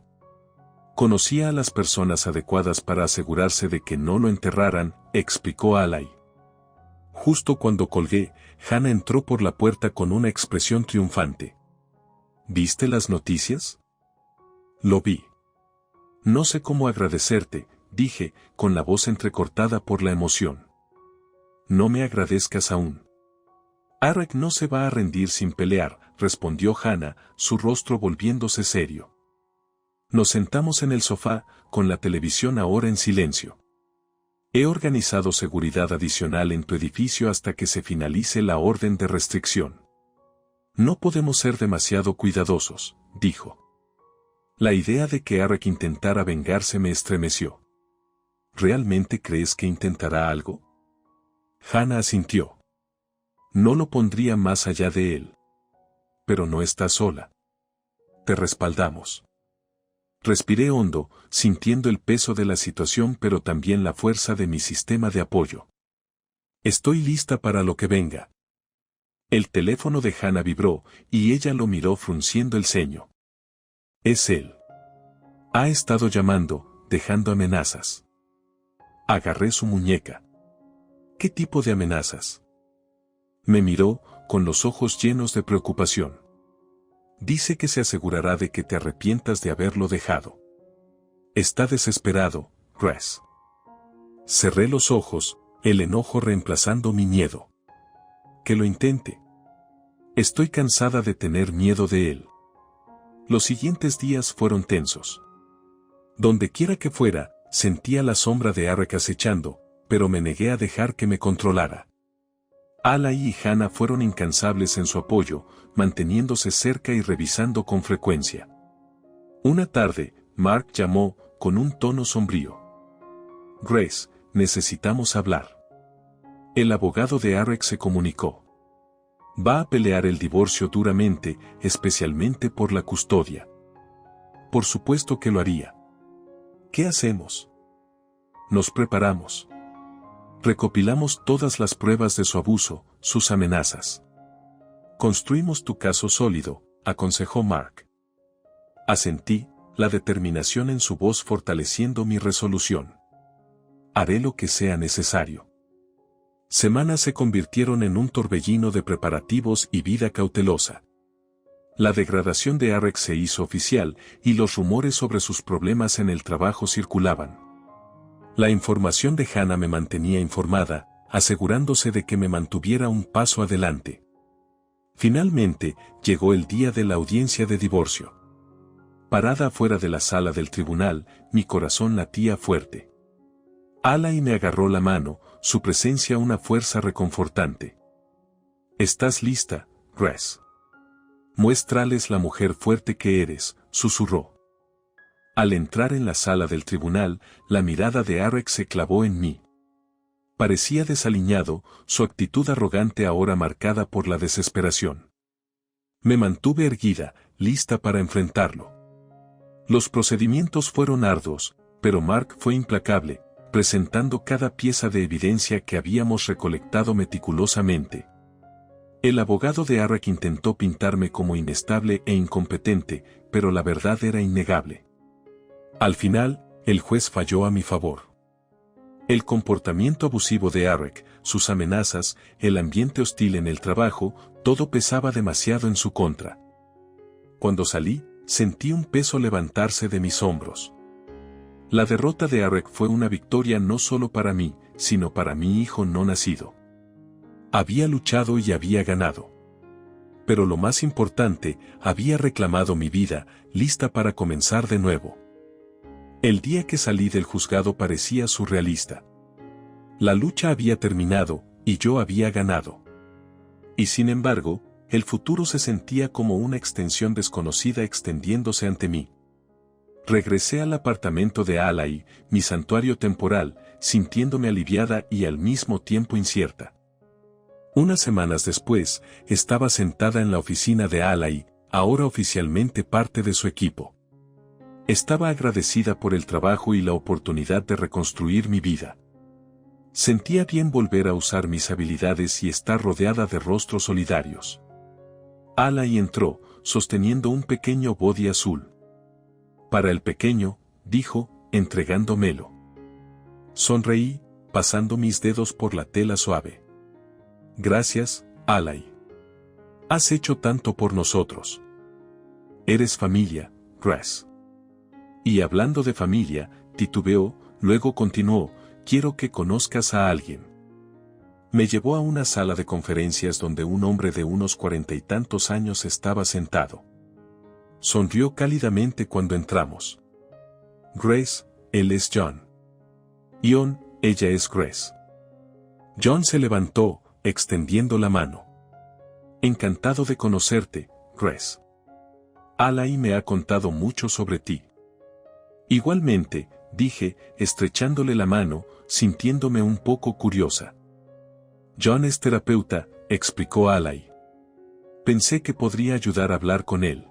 Conocía a las personas adecuadas para asegurarse de que no lo enterraran, explicó Alai. Justo cuando colgué, Hannah entró por la puerta con una expresión triunfante. ¿Viste las noticias? Lo vi. No sé cómo agradecerte, dije, con la voz entrecortada por la emoción. No me agradezcas aún. Arek no se va a rendir sin pelear, respondió Hannah, su rostro volviéndose serio. Nos sentamos en el sofá, con la televisión ahora en silencio. He organizado seguridad adicional en tu edificio hasta que se finalice la orden de restricción. No podemos ser demasiado cuidadosos, dijo. La idea de que Arek intentara vengarse me estremeció. ¿Realmente crees que intentará algo? Hannah asintió. No lo pondría más allá de él. Pero no estás sola. Te respaldamos. Respiré hondo, sintiendo el peso de la situación pero también la fuerza de mi sistema de apoyo. Estoy lista para lo que venga. El teléfono de Hannah vibró, y ella lo miró frunciendo el ceño. Es él. Ha estado llamando, dejando amenazas. Agarré su muñeca. ¿Qué tipo de amenazas? Me miró, con los ojos llenos de preocupación. Dice que se asegurará de que te arrepientas de haberlo dejado. Está desesperado, Grace. Cerré los ojos, el enojo reemplazando mi miedo. Que lo intente. Estoy cansada de tener miedo de él. Los siguientes días fueron tensos. Donde quiera que fuera, sentía la sombra de Arek acechando, pero me negué a dejar que me controlara. Alai y Hannah fueron incansables en su apoyo, manteniéndose cerca y revisando con frecuencia. Una tarde, Mark llamó, con un tono sombrío. Grace, necesitamos hablar. El abogado de Arek se comunicó. Va a pelear el divorcio duramente, especialmente por la custodia. Por supuesto que lo haría. ¿Qué hacemos? Nos preparamos. Recopilamos todas las pruebas de su abuso, sus amenazas. Construimos tu caso sólido, aconsejó Mark. Asentí, la determinación en su voz fortaleciendo mi resolución. Haré lo que sea necesario. Semanas se convirtieron en un torbellino de preparativos y vida cautelosa. La degradación de Arek se hizo oficial, y los rumores sobre sus problemas en el trabajo circulaban. La información de Hannah me mantenía informada, asegurándose de que me mantuviera un paso adelante. Finalmente, llegó el día de la audiencia de divorcio. Parada afuera de la sala del tribunal, mi corazón latía fuerte. Alai me agarró la mano, su presencia una fuerza reconfortante. ¿Estás lista, Grace? Muéstrales la mujer fuerte que eres, susurró. Al entrar en la sala del tribunal, la mirada de Arek se clavó en mí. Parecía desaliñado, su actitud arrogante ahora marcada por la desesperación. Me mantuve erguida, lista para enfrentarlo. Los procedimientos fueron arduos, pero Mark fue implacable, presentando cada pieza de evidencia que habíamos recolectado meticulosamente. El abogado de Arek intentó pintarme como inestable e incompetente, pero la verdad era innegable. Al final, el juez falló a mi favor. El comportamiento abusivo de Arek, sus amenazas, el ambiente hostil en el trabajo, todo pesaba demasiado en su contra. Cuando salí, sentí un peso levantarse de mis hombros. La derrota de Arek fue una victoria no solo para mí, sino para mi hijo no nacido. Había luchado y había ganado. Pero lo más importante, había reclamado mi vida, lista para comenzar de nuevo. El día que salí del juzgado parecía surrealista. La lucha había terminado, y yo había ganado. Y sin embargo, el futuro se sentía como una extensión desconocida extendiéndose ante mí. Regresé al apartamento de Alai, mi santuario temporal, sintiéndome aliviada y al mismo tiempo incierta. Unas semanas después, estaba sentada en la oficina de Alai, ahora oficialmente parte de su equipo. Estaba agradecida por el trabajo y la oportunidad de reconstruir mi vida. Sentía bien volver a usar mis habilidades y estar rodeada de rostros solidarios. Alai entró, sosteniendo un pequeño body azul. Para el pequeño, dijo, entregándomelo. Sonreí, pasando mis dedos por la tela suave. Gracias, Alai. Has hecho tanto por nosotros. Eres familia, Grace. Y hablando de familia, titubeó, luego continuó, quiero que conozcas a alguien. Me llevó a una sala de conferencias donde un hombre de unos 40 y tantos años estaba sentado. Sonrió cálidamente cuando entramos. Grace, él es John. John, ella es Grace. John se levantó, extendiendo la mano. Encantado de conocerte, Grace. Alai me ha contado mucho sobre ti. Igualmente, dije, estrechándole la mano, sintiéndome un poco curiosa. John es terapeuta, explicó Alai. Pensé que podría ayudar a hablar con él.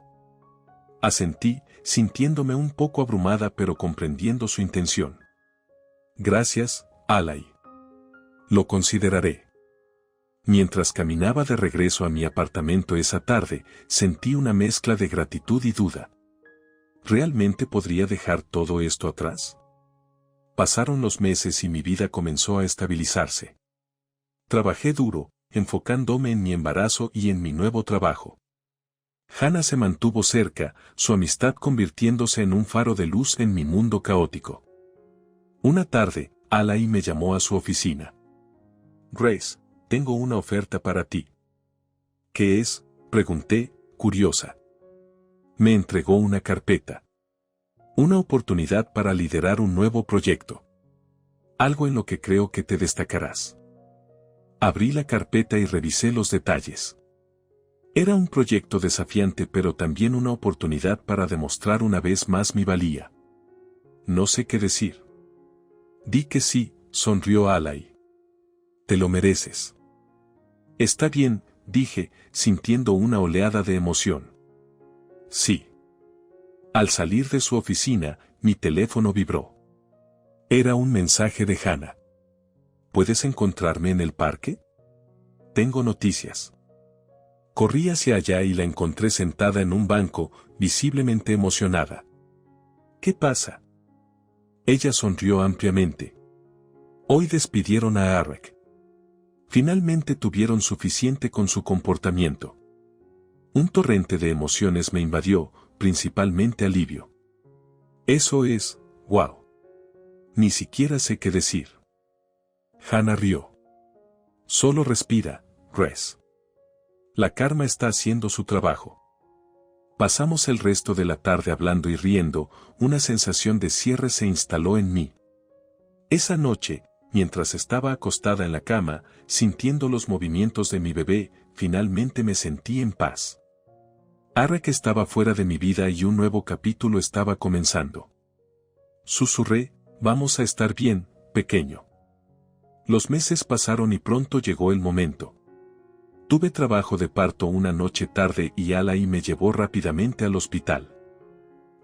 Asentí, sintiéndome un poco abrumada pero comprendiendo su intención. Gracias, Alai. Lo consideraré. Mientras caminaba de regreso a mi apartamento esa tarde, sentí una mezcla de gratitud y duda. ¿Realmente podría dejar todo esto atrás? Pasaron los meses y mi vida comenzó a estabilizarse. Trabajé duro, enfocándome en mi embarazo y en mi nuevo trabajo. Hannah se mantuvo cerca, su amistad convirtiéndose en un faro de luz en mi mundo caótico. Una tarde, Alai me llamó a su oficina. Grace, tengo una oferta para ti. ¿Qué es? Pregunté, curiosa. Me entregó una carpeta. Una oportunidad para liderar un nuevo proyecto. Algo en lo que creo que te destacarás. Abrí la carpeta y revisé los detalles. Era un proyecto desafiante pero también una oportunidad para demostrar una vez más mi valía. No sé qué decir. Di que sí, sonrió Alai. Te lo mereces. Está bien, dije, sintiendo una oleada de emoción. Sí. Al salir de su oficina, mi teléfono vibró. Era un mensaje de Hannah. ¿Puedes encontrarme en el parque? Tengo noticias. Corrí hacia allá y la encontré sentada en un banco, visiblemente emocionada. ¿Qué pasa? Ella sonrió ampliamente. Hoy despidieron a Arek. Finalmente tuvieron suficiente con su comportamiento. Un torrente de emociones me invadió, principalmente alivio. Eso es, wow. Ni siquiera sé qué decir. Hannah rió. Solo respira, Grace. La karma está haciendo su trabajo. Pasamos el resto de la tarde hablando y riendo, una sensación de cierre se instaló en mí. Esa noche, mientras estaba acostada en la cama, sintiendo los movimientos de mi bebé, finalmente me sentí en paz. Arak estaba fuera de mi vida y un nuevo capítulo estaba comenzando. Susurré, vamos a estar bien, pequeño. Los meses pasaron y pronto llegó el momento. Tuve trabajo de parto una noche tarde y Alai me llevó rápidamente al hospital.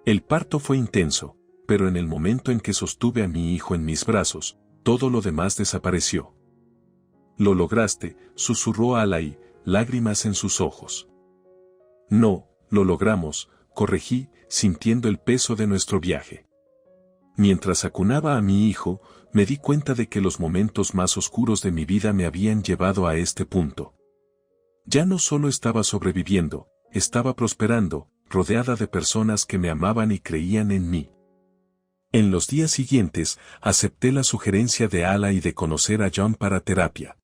El parto fue intenso, pero en el momento en que sostuve a mi hijo en mis brazos, todo lo demás desapareció. Lo lograste, susurró Alai, lágrimas en sus ojos. No, lo logramos, corregí, sintiendo el peso de nuestro viaje. Mientras acunaba a mi hijo, me di cuenta de que los momentos más oscuros de mi vida me habían llevado a este punto. Ya no solo estaba sobreviviendo, estaba prosperando, rodeada de personas que me amaban y creían en mí. En los días siguientes, acepté la sugerencia de Alai de conocer a John para terapia.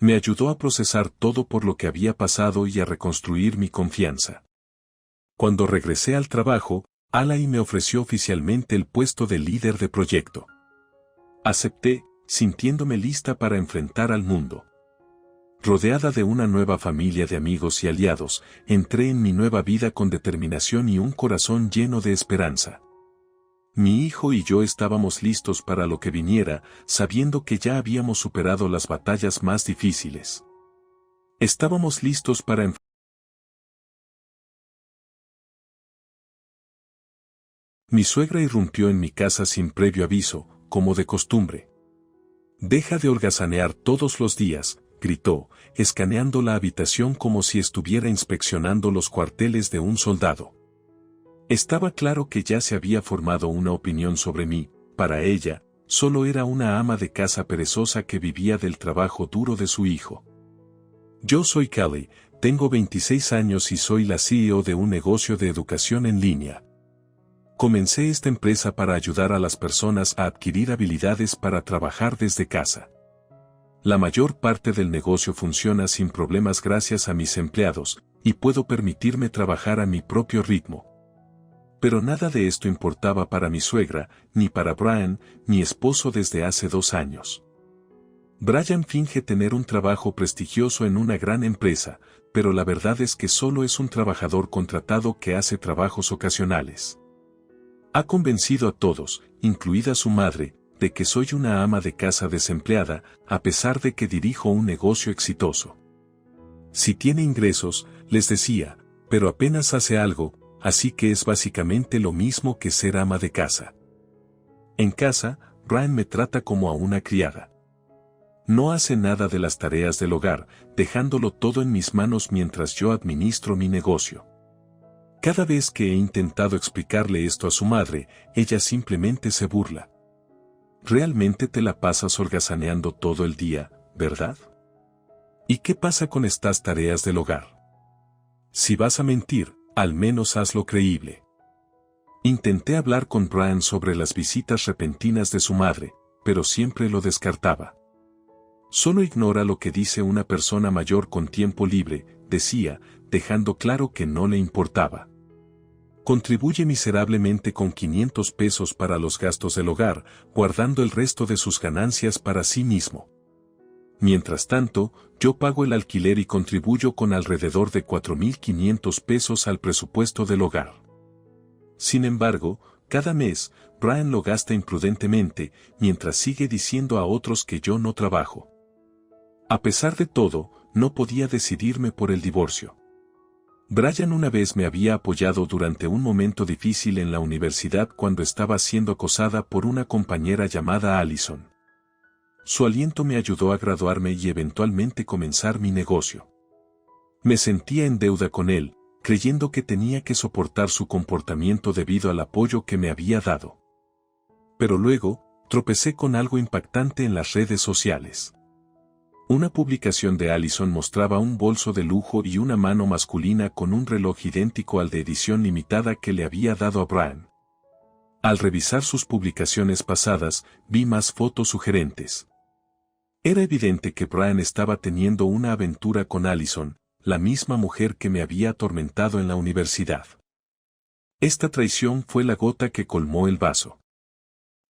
Me ayudó a procesar todo por lo que había pasado y a reconstruir mi confianza. Cuando regresé al trabajo, Alai me ofreció oficialmente el puesto de líder de proyecto. Acepté, sintiéndome lista para enfrentar al mundo. Rodeada de una nueva familia de amigos y aliados, entré en mi nueva vida con determinación y un corazón lleno de esperanza. Mi hijo y yo estábamos listos para lo que viniera, sabiendo que ya habíamos superado las batallas más difíciles. Estábamos listos para enfrentar. Mi suegra irrumpió en mi casa sin previo aviso, como de costumbre. «Deja de holgazanear todos los días», gritó, escaneando la habitación como si estuviera inspeccionando los cuarteles de un soldado. Estaba claro que ya se había formado una opinión sobre mí. Para ella, solo era una ama de casa perezosa que vivía del trabajo duro de su hijo. Yo soy Kelly, tengo 26 años y soy la CEO de un negocio de educación en línea. Comencé esta empresa para ayudar a las personas a adquirir habilidades para trabajar desde casa. La mayor parte del negocio funciona sin problemas gracias a mis empleados, y puedo permitirme trabajar a mi propio ritmo. Pero nada de esto importaba para mi suegra, ni para Brian, mi esposo desde hace 2 años. Brian finge tener un trabajo prestigioso en una gran empresa, pero la verdad es que solo es un trabajador contratado que hace trabajos ocasionales. Ha convencido a todos, incluida su madre, de que soy una ama de casa desempleada, a pesar de que dirijo un negocio exitoso. Si tiene ingresos, les decía, pero apenas hace algo, así que es básicamente lo mismo que ser ama de casa. En casa, Brian me trata como a una criada. No hace nada de las tareas del hogar, dejándolo todo en mis manos mientras yo administro mi negocio. Cada vez que he intentado explicarle esto a su madre, ella simplemente se burla. Realmente te la pasas holgazaneando todo el día, ¿verdad? ¿Y qué pasa con estas tareas del hogar? Si vas a mentir, al menos hazlo creíble. Intenté hablar con Brian sobre las visitas repentinas de su madre, pero siempre lo descartaba. Solo ignora lo que dice una persona mayor con tiempo libre, decía, dejando claro que no le importaba. Contribuye miserablemente con 500 pesos para los gastos del hogar, guardando el resto de sus ganancias para sí mismo. Mientras tanto, yo pago el alquiler y contribuyo con alrededor de 4.500 pesos al presupuesto del hogar. Sin embargo, cada mes, Brian lo gasta imprudentemente, mientras sigue diciendo a otros que yo no trabajo. A pesar de todo, no podía decidirme por el divorcio. Brian una vez me había apoyado durante un momento difícil en la universidad cuando estaba siendo acosada por una compañera llamada Allison. Su aliento me ayudó a graduarme y eventualmente comenzar mi negocio. Me sentía en deuda con él, creyendo que tenía que soportar su comportamiento debido al apoyo que me había dado. Pero luego, tropecé con algo impactante en las redes sociales. Una publicación de Allison mostraba un bolso de lujo y una mano masculina con un reloj idéntico al de edición limitada que le había dado a Brian. Al revisar sus publicaciones pasadas, vi más fotos sugerentes. Era evidente que Brian estaba teniendo una aventura con Allison, la misma mujer que me había atormentado en la universidad. Esta traición fue la gota que colmó el vaso.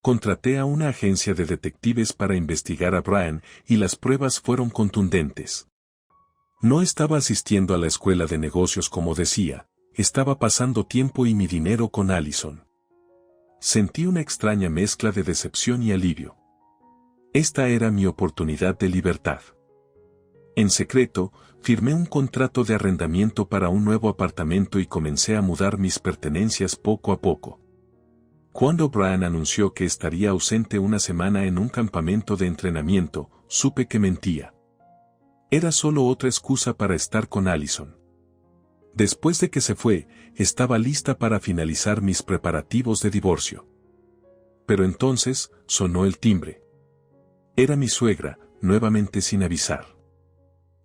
Contraté a una agencia de detectives para investigar a Brian y las pruebas fueron contundentes. No estaba asistiendo a la escuela de negocios como decía, estaba pasando tiempo y mi dinero con Allison. Sentí una extraña mezcla de decepción y alivio. Esta era mi oportunidad de libertad. En secreto, firmé un contrato de arrendamiento para un nuevo apartamento y comencé a mudar mis pertenencias poco a poco. Cuando Brian anunció que estaría ausente una semana en un campamento de entrenamiento, supe que mentía. Era solo otra excusa para estar con Allison. Después de que se fue, estaba lista para finalizar mis preparativos de divorcio. Pero entonces, sonó el timbre. Era mi suegra, nuevamente sin avisar.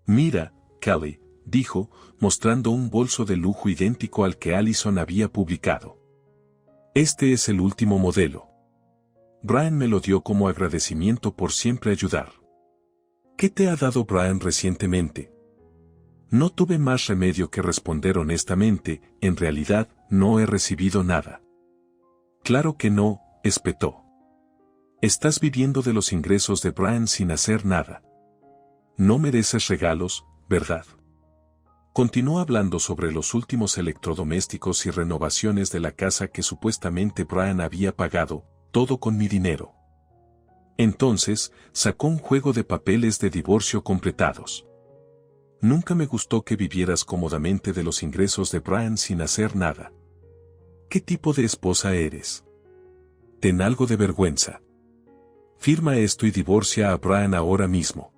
«Mira, Callie», dijo, mostrando un bolso de lujo idéntico al que Allison había publicado. «Este es el último modelo. Brian me lo dio como agradecimiento por siempre ayudar». «¿Qué te ha dado Brian recientemente?» No tuve más remedio que responder honestamente, en realidad, no he recibido nada. «Claro que no», espetó. «Estás viviendo de los ingresos de Brian sin hacer nada. No mereces regalos, ¿verdad?». Continuó hablando sobre los últimos electrodomésticos y renovaciones de la casa que supuestamente Brian había pagado, todo con mi dinero. Entonces, sacó un juego de papeles de divorcio completados. «Nunca me gustó que vivieras cómodamente de los ingresos de Brian sin hacer nada. ¿Qué tipo de esposa eres? Ten algo de vergüenza. Firma esto y divorcia a Brian ahora mismo».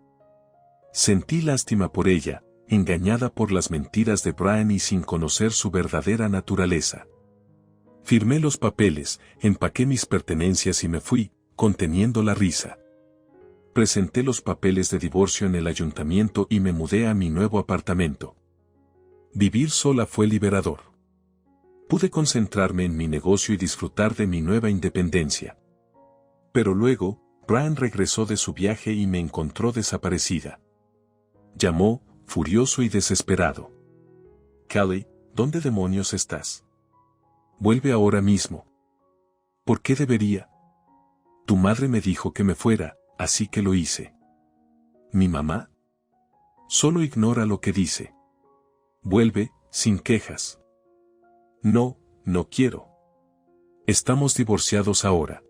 Sentí lástima por ella, engañada por las mentiras de Brian y sin conocer su verdadera naturaleza. Firmé los papeles, empaqué mis pertenencias y me fui, conteniendo la risa. Presenté los papeles de divorcio en el ayuntamiento y me mudé a mi nuevo apartamento. Vivir sola fue liberador. Pude concentrarme en mi negocio y disfrutar de mi nueva independencia. Pero luego, Brian regresó de su viaje y me encontró desaparecida. Llamó, furioso y desesperado. «Callie, ¿dónde demonios estás? Vuelve ahora mismo». «¿Por qué debería? Tu madre me dijo que me fuera, así que lo hice». «¿Mi mamá?» «Solo ignora lo que dice. Vuelve, sin quejas». «No, no quiero. Estamos divorciados ahora.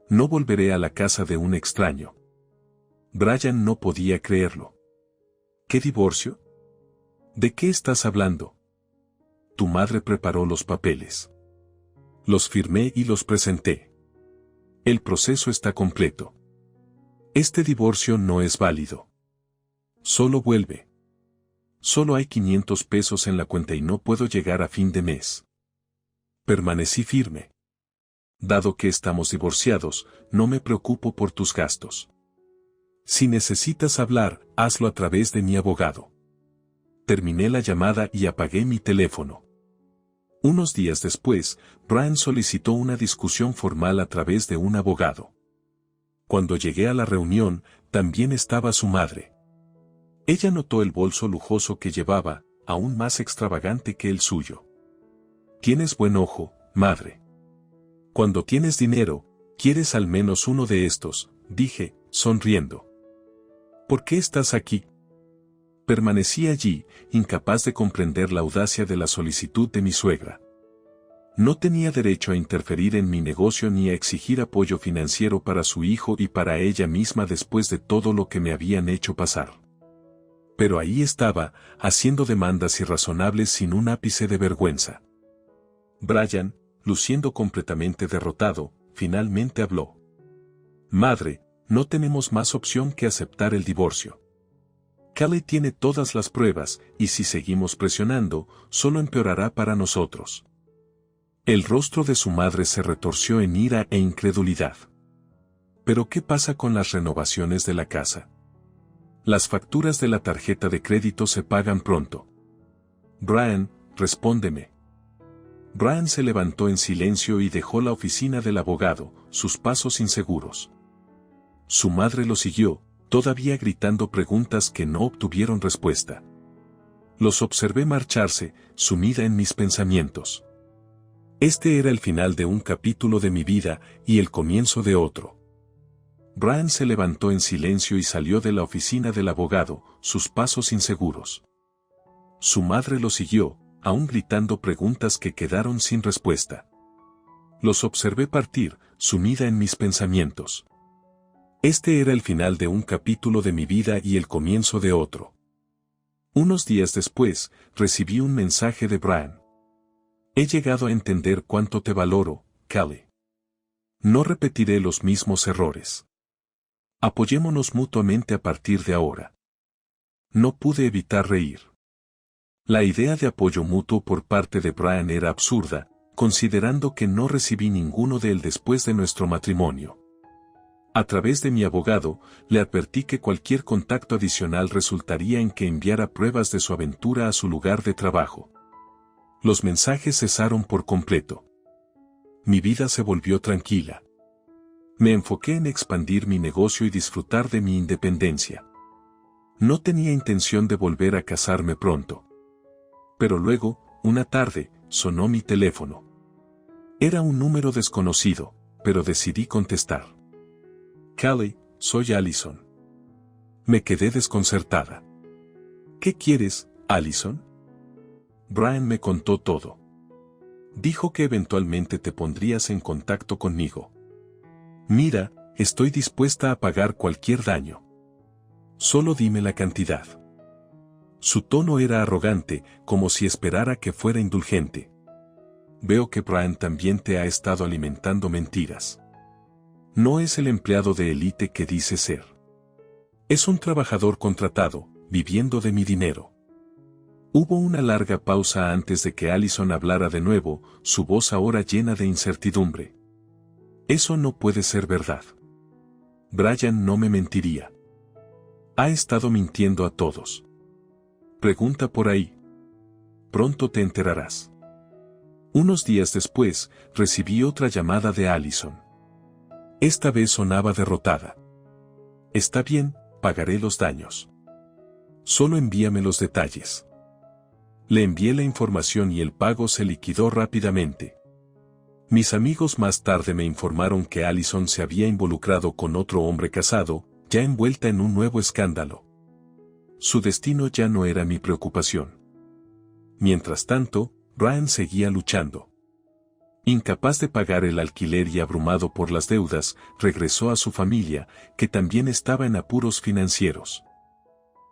No volveré a la casa de un extraño». Brian no podía creerlo. «¿Qué divorcio? ¿De qué estás hablando?» «Tu madre preparó los papeles. Los firmé y los presenté. El proceso está completo. Este divorcio no es válido. Solo vuelve. Solo hay 500 pesos en la cuenta y no puedo llegar a fin de mes». Permanecí firme. «Dado que estamos divorciados, no me preocupo por tus gastos. Si necesitas hablar, hazlo a través de mi abogado». Terminé la llamada y apagué mi teléfono. Unos días después, Brian solicitó una discusión formal a través de un abogado. Cuando llegué a la reunión, también estaba su madre. Ella notó el bolso lujoso que llevaba, aún más extravagante que el suyo. «Tienes buen ojo, madre. Cuando tienes dinero, quieres al menos uno de estos», dije, sonriendo. «¿Por qué estás aquí?». Permanecí allí, incapaz de comprender la audacia de la solicitud de mi suegra. No tenía derecho a interferir en mi negocio ni a exigir apoyo financiero para su hijo y para ella misma después de todo lo que me habían hecho pasar. Pero ahí estaba, haciendo demandas irrazonables sin un ápice de vergüenza. Brian, luciendo completamente derrotado, finalmente habló. «Madre, no tenemos más opción que aceptar el divorcio. Callie tiene todas las pruebas, y si seguimos presionando, solo empeorará para nosotros». El rostro de su madre se retorció en ira e incredulidad. «¿Pero qué pasa con las renovaciones de la casa? Las facturas de la tarjeta de crédito se pagan pronto». «Brian, respóndeme». Brian se levantó en silencio y dejó la oficina del abogado, sus pasos inseguros. Su madre lo siguió, todavía gritando preguntas que no obtuvieron respuesta. Los observé marcharse, sumida en mis pensamientos. Este era el final de un capítulo de mi vida y el comienzo de otro. Brian se levantó en silencio y salió de la oficina del abogado, sus pasos inseguros. Su madre lo siguió, aún gritando preguntas que quedaron sin respuesta. Los observé partir, sumida en mis pensamientos. Este era el final de un capítulo de mi vida y el comienzo de otro. Unos días después, recibí un mensaje de Brian. He llegado a entender cuánto te valoro, Callie. No repetiré los mismos errores. Apoyémonos mutuamente a partir de ahora. No pude evitar reír. La idea de apoyo mutuo por parte de Brian era absurda, considerando que no recibí ninguno de él después de nuestro matrimonio. A través de mi abogado, le advertí que cualquier contacto adicional resultaría en que enviara pruebas de su aventura a su lugar de trabajo. Los mensajes cesaron por completo. Mi vida se volvió tranquila. Me enfoqué en expandir mi negocio y disfrutar de mi independencia. No tenía intención de volver a casarme pronto. Pero luego, una tarde, sonó mi teléfono. Era un número desconocido, pero decidí contestar. Callie, soy Allison. Me quedé desconcertada. ¿Qué quieres, Allison? Brian me contó todo. Dijo que eventualmente te pondrías en contacto conmigo. Mira, estoy dispuesta a pagar cualquier daño. Solo dime la cantidad. Su tono era arrogante, como si esperara que fuera indulgente. Veo que Brian también te ha estado alimentando mentiras. No es el empleado de élite que dice ser. Es un trabajador contratado, viviendo de mi dinero. Hubo una larga pausa antes de que Allison hablara de nuevo, su voz ahora llena de incertidumbre. Eso no puede ser verdad. Brian no me mentiría. Ha estado mintiendo a todos. Pregunta por ahí. Pronto te enterarás. Unos días después, recibí otra llamada de Allison. Esta vez sonaba derrotada. Está bien, pagaré los daños. Solo envíame los detalles. Le envié la información y el pago se liquidó rápidamente. Mis amigos más tarde me informaron que Allison se había involucrado con otro hombre casado, ya envuelta en un nuevo escándalo. Su destino ya no era mi preocupación. Mientras tanto, Brian seguía luchando. Incapaz de pagar el alquiler y abrumado por las deudas, regresó a su familia, que también estaba en apuros financieros.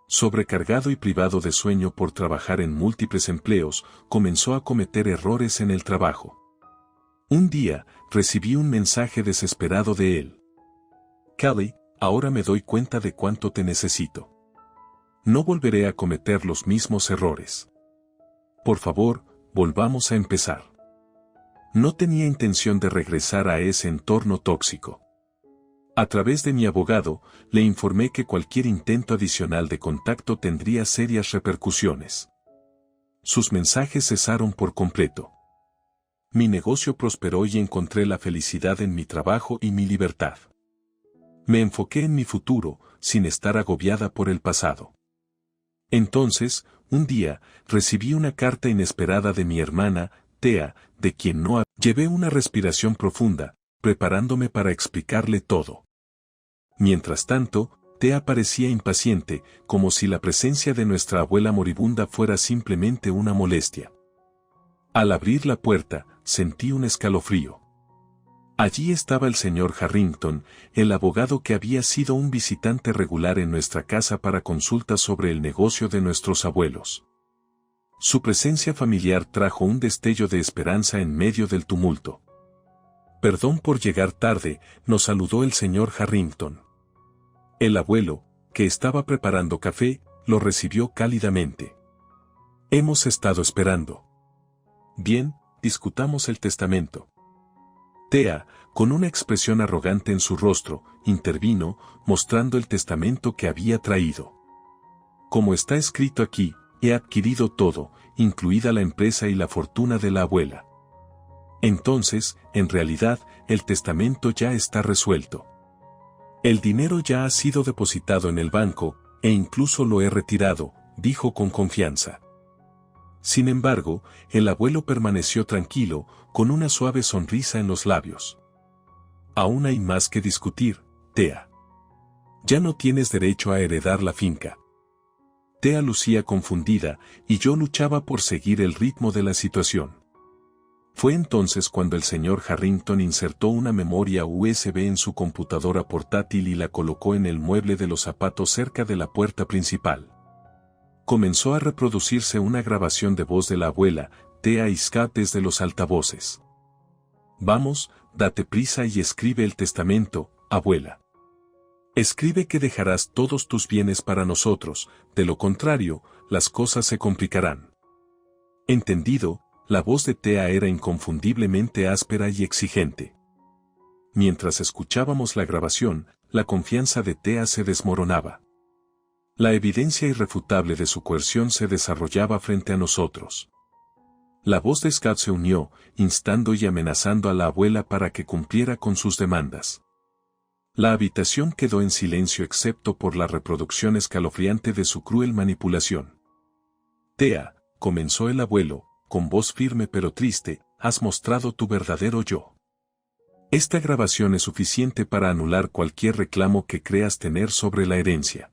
Sobrecargado y privado de sueño por trabajar en múltiples empleos, comenzó a cometer errores en el trabajo. Un día, recibí un mensaje desesperado de él. Callie, ahora me doy cuenta de cuánto te necesito. No volveré a cometer los mismos errores. Por favor, volvamos a empezar. No tenía intención de regresar a ese entorno tóxico. A través de mi abogado, le informé que cualquier intento adicional de contacto tendría serias repercusiones. Sus mensajes cesaron por completo. Mi negocio prosperó y encontré la felicidad en mi trabajo y mi libertad. Me enfoqué en mi futuro, sin estar agobiada por el pasado. Entonces, un día, recibí una carta inesperada de mi hermana, Thea, de quien no llevé una respiración profunda, preparándome para explicarle todo. Mientras tanto, Thea parecía impaciente, como si la presencia de nuestra abuela moribunda fuera simplemente una molestia. Al abrir la puerta, sentí un escalofrío. Allí estaba el señor Harrington, el abogado que había sido un visitante regular en nuestra casa para consultas sobre el negocio de nuestros abuelos. Su presencia familiar trajo un destello de esperanza en medio del tumulto. Perdón por llegar tarde, nos saludó el señor Harrington. El abuelo, que estaba preparando café, lo recibió cálidamente. Hemos estado esperando. Bien, discutamos el testamento. Thea, con una expresión arrogante en su rostro, intervino, mostrando el testamento que había traído. Como está escrito aquí, he adquirido todo, incluida la empresa y la fortuna de la abuela. Entonces, en realidad, el testamento ya está resuelto. El dinero ya ha sido depositado en el banco, e incluso lo he retirado, dijo con confianza. Sin embargo, el abuelo permaneció tranquilo, con una suave sonrisa en los labios. Aún hay más que discutir, Thea. Ya no tienes derecho a heredar la finca. Thea lucía confundida, y yo luchaba por seguir el ritmo de la situación. Fue entonces cuando el señor Harrington insertó una memoria USB en su computadora portátil y la colocó en el mueble de los zapatos cerca de la puerta principal. Comenzó a reproducirse una grabación de voz de la abuela, Thea y Scott, desde los altavoces. Vamos, date prisa y escribe el testamento, abuela. Escribe que dejarás todos tus bienes para nosotros, de lo contrario, las cosas se complicarán. Entendido. La voz de Thea era inconfundiblemente áspera y exigente. Mientras escuchábamos la grabación, la confianza de Thea se desmoronaba. La evidencia irrefutable de su coerción se desarrollaba frente a nosotros. La voz de Scott se unió, instando y amenazando a la abuela para que cumpliera con sus demandas. La habitación quedó en silencio excepto por la reproducción escalofriante de su cruel manipulación. Thea, comenzó el abuelo, con voz firme pero triste, has mostrado tu verdadero yo. Esta grabación es suficiente para anular cualquier reclamo que creas tener sobre la herencia.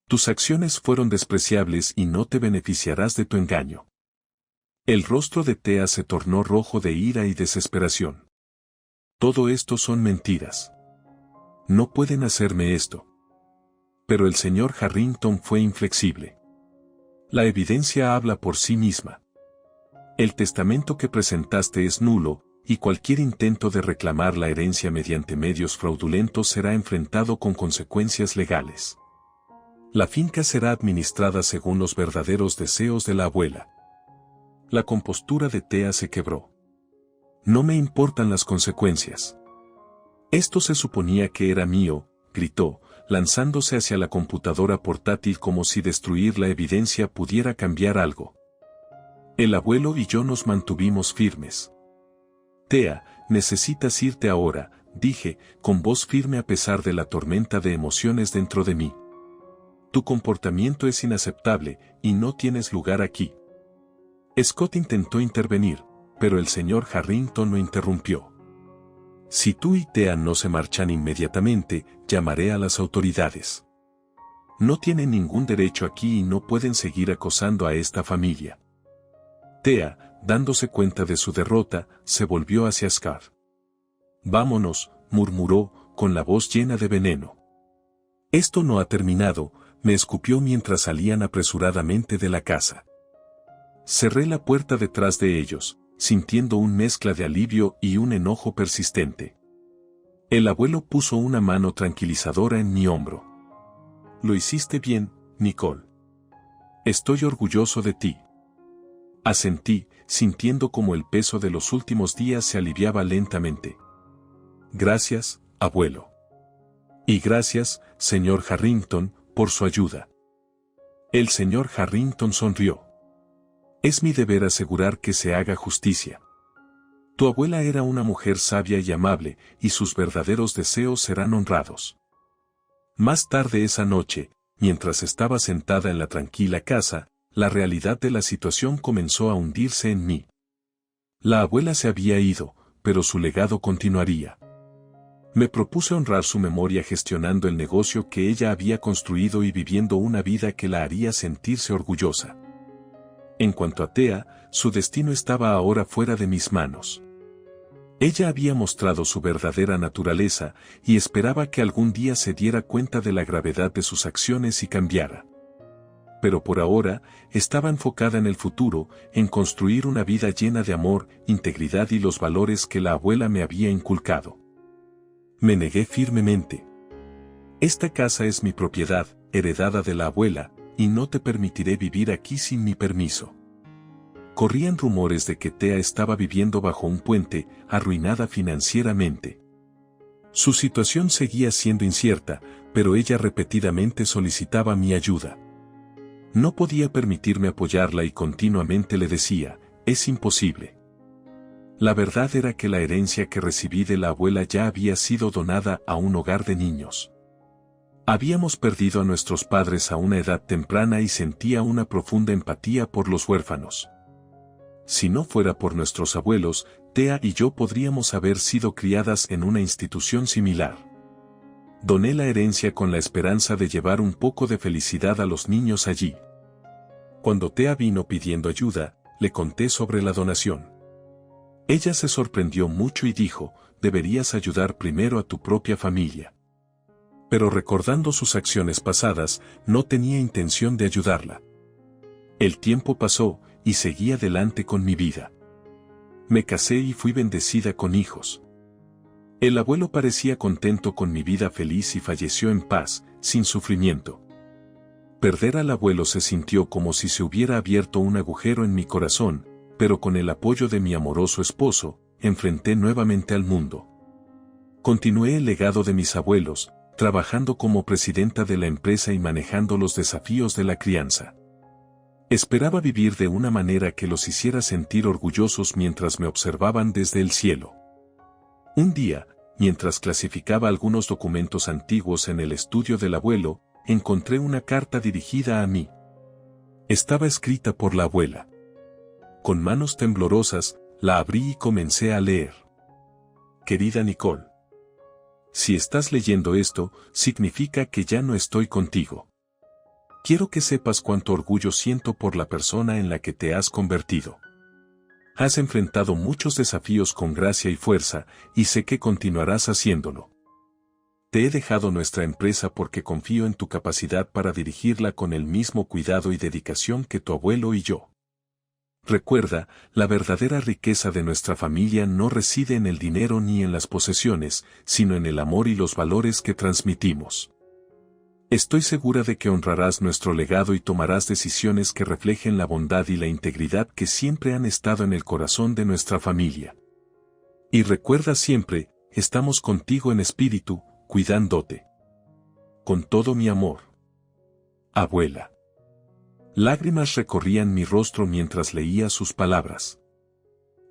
Tus acciones fueron despreciables y no te beneficiarás de tu engaño. El rostro de Thea se tornó rojo de ira y desesperación. Todo esto son mentiras. No pueden hacerme esto. Pero el señor Harrington fue inflexible. La evidencia habla por sí misma. El testamento que presentaste es nulo, y cualquier intento de reclamar la herencia mediante medios fraudulentos será enfrentado con consecuencias legales. La finca será administrada según los verdaderos deseos de la abuela. La compostura de Thea se quebró. No me importan las consecuencias. Esto se suponía que era mío, gritó, lanzándose hacia la computadora portátil como si destruir la evidencia pudiera cambiar algo. El abuelo y yo nos mantuvimos firmes. Thea, necesitas irte ahora, dije, con voz firme a pesar de la tormenta de emociones dentro de mí. Tu comportamiento es inaceptable, y no tienes lugar aquí. Scott intentó intervenir, pero el señor Harrington lo interrumpió. Si tú y Thea no se marchan inmediatamente, llamaré a las autoridades. No tienen ningún derecho aquí y no pueden seguir acosando a esta familia. Thea, dándose cuenta de su derrota, se volvió hacia Scott. Vámonos, murmuró, con la voz llena de veneno. Esto no ha terminado, me escupió mientras salían apresuradamente de la casa. Cerré la puerta detrás de ellos, sintiendo una mezcla de alivio y un enojo persistente. El abuelo puso una mano tranquilizadora en mi hombro. Lo hiciste bien, Nicole. Estoy orgulloso de ti. Asentí, sintiendo como el peso de los últimos días se aliviaba lentamente. Gracias, abuelo. Y gracias, señor Harrington, por su ayuda. El señor Harrington sonrió. Es mi deber asegurar que se haga justicia. Tu abuela era una mujer sabia y amable, y sus verdaderos deseos serán honrados. Más tarde esa noche, mientras estaba sentada en la tranquila casa, la realidad de la situación comenzó a hundirse en mí. La abuela se había ido, pero su legado continuaría. Me propuse honrar su memoria gestionando el negocio que ella había construido y viviendo una vida que la haría sentirse orgullosa. En cuanto a Thea, su destino estaba ahora fuera de mis manos. Ella había mostrado su verdadera naturaleza y esperaba que algún día se diera cuenta de la gravedad de sus acciones y cambiara. Pero por ahora, estaba enfocada en el futuro, en construir una vida llena de amor, integridad y los valores que la abuela me había inculcado. Me negué firmemente. Esta casa es mi propiedad, heredada de la abuela, y no te permitiré vivir aquí sin mi permiso. Corrían rumores de que Thea estaba viviendo bajo un puente, arruinada financieramente. Su situación seguía siendo incierta, pero ella repetidamente solicitaba mi ayuda. No podía permitirme apoyarla y continuamente le decía, es imposible. La verdad era que la herencia que recibí de la abuela ya había sido donada a un hogar de niños. Habíamos perdido a nuestros padres a una edad temprana y sentía una profunda empatía por los huérfanos. Si no fuera por nuestros abuelos, Thea y yo podríamos haber sido criadas en una institución similar. Doné la herencia con la esperanza de llevar un poco de felicidad a los niños allí. Cuando Tea vino pidiendo ayuda, le conté sobre la donación. Ella se sorprendió mucho y dijo, deberías ayudar primero a tu propia familia. Pero recordando sus acciones pasadas, no tenía intención de ayudarla. El tiempo pasó, y seguí adelante con mi vida. Me casé y fui bendecida con hijos. El abuelo parecía contento con mi vida feliz y falleció en paz, sin sufrimiento. Perder al abuelo se sintió como si se hubiera abierto un agujero en mi corazón, pero con el apoyo de mi amoroso esposo, enfrenté nuevamente al mundo. Continué el legado de mis abuelos, trabajando como presidenta de la empresa y manejando los desafíos de la crianza. Esperaba vivir de una manera que los hiciera sentir orgullosos mientras me observaban desde el cielo. Un día, mientras clasificaba algunos documentos antiguos en el estudio del abuelo, encontré una carta dirigida a mí. Estaba escrita por la abuela. Con manos temblorosas, la abrí y comencé a leer. Querida Nicole, si estás leyendo esto, significa que ya no estoy contigo. Quiero que sepas cuánto orgullo siento por la persona en la que te has convertido. Has enfrentado muchos desafíos con gracia y fuerza, y sé que continuarás haciéndolo. Te he dejado nuestra empresa porque confío en tu capacidad para dirigirla con el mismo cuidado y dedicación que tu abuelo y yo. Recuerda, la verdadera riqueza de nuestra familia no reside en el dinero ni en las posesiones, sino en el amor y los valores que transmitimos. Estoy segura de que honrarás nuestro legado y tomarás decisiones que reflejen la bondad y la integridad que siempre han estado en el corazón de nuestra familia. Y recuerda siempre, estamos contigo en espíritu, cuidándote. Con todo mi amor. Abuela. Lágrimas recorrían mi rostro mientras leía sus palabras.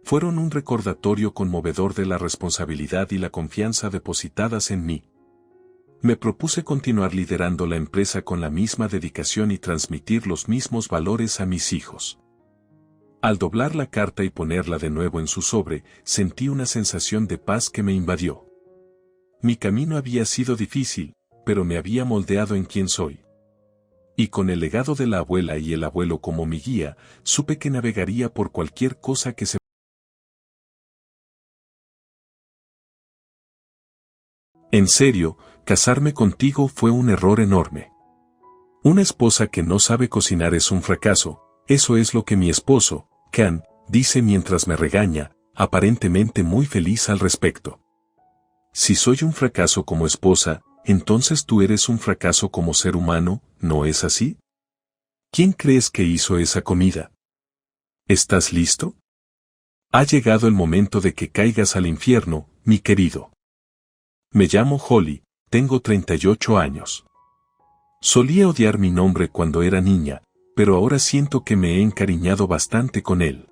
Fueron un recordatorio conmovedor de la responsabilidad y la confianza depositadas en mí. Me propuse continuar liderando la empresa con la misma dedicación y transmitir los mismos valores a mis hijos. Al doblar la carta y ponerla de nuevo en su sobre, sentí una sensación de paz que me invadió. Mi camino había sido difícil, pero me había moldeado en quien soy. Y con el legado de la abuela y el abuelo como mi guía, supe que navegaría por cualquier cosa que se... En serio, casarme contigo fue un error enorme. Una esposa que no sabe cocinar es un fracaso, eso es lo que mi esposo, Can, dice mientras me regaña, aparentemente muy feliz al respecto. Si soy un fracaso como esposa, entonces tú eres un fracaso como ser humano, ¿no es así? ¿Quién crees que hizo esa comida? ¿Estás listo? Ha llegado el momento de que caigas al infierno, mi querido. Me llamo Holly, tengo 38 años. Solía odiar mi nombre cuando era niña, pero ahora siento que me he encariñado bastante con él.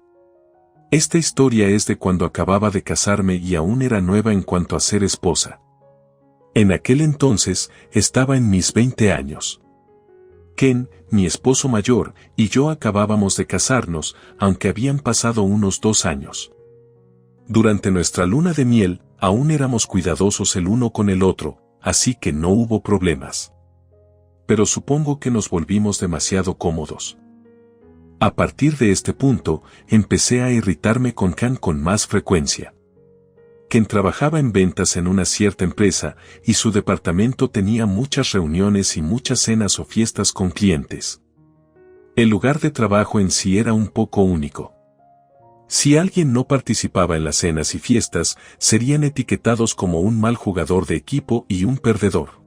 Esta historia es de cuando acababa de casarme y aún era nueva en cuanto a ser esposa. En aquel entonces, estaba en mis 20 años. Ken, mi esposo mayor, y yo acabábamos de casarnos, aunque habían pasado unos 2 años. Durante nuestra luna de miel, aún éramos cuidadosos el uno con el otro, así que no hubo problemas. Pero supongo que nos volvimos demasiado cómodos. A partir de este punto, empecé a irritarme con Can con más frecuencia. Ken trabajaba en ventas en una cierta empresa, y su departamento tenía muchas reuniones y muchas cenas o fiestas con clientes. El lugar de trabajo en sí era un poco único. Si alguien no participaba en las cenas y fiestas, serían etiquetados como un mal jugador de equipo y un perdedor.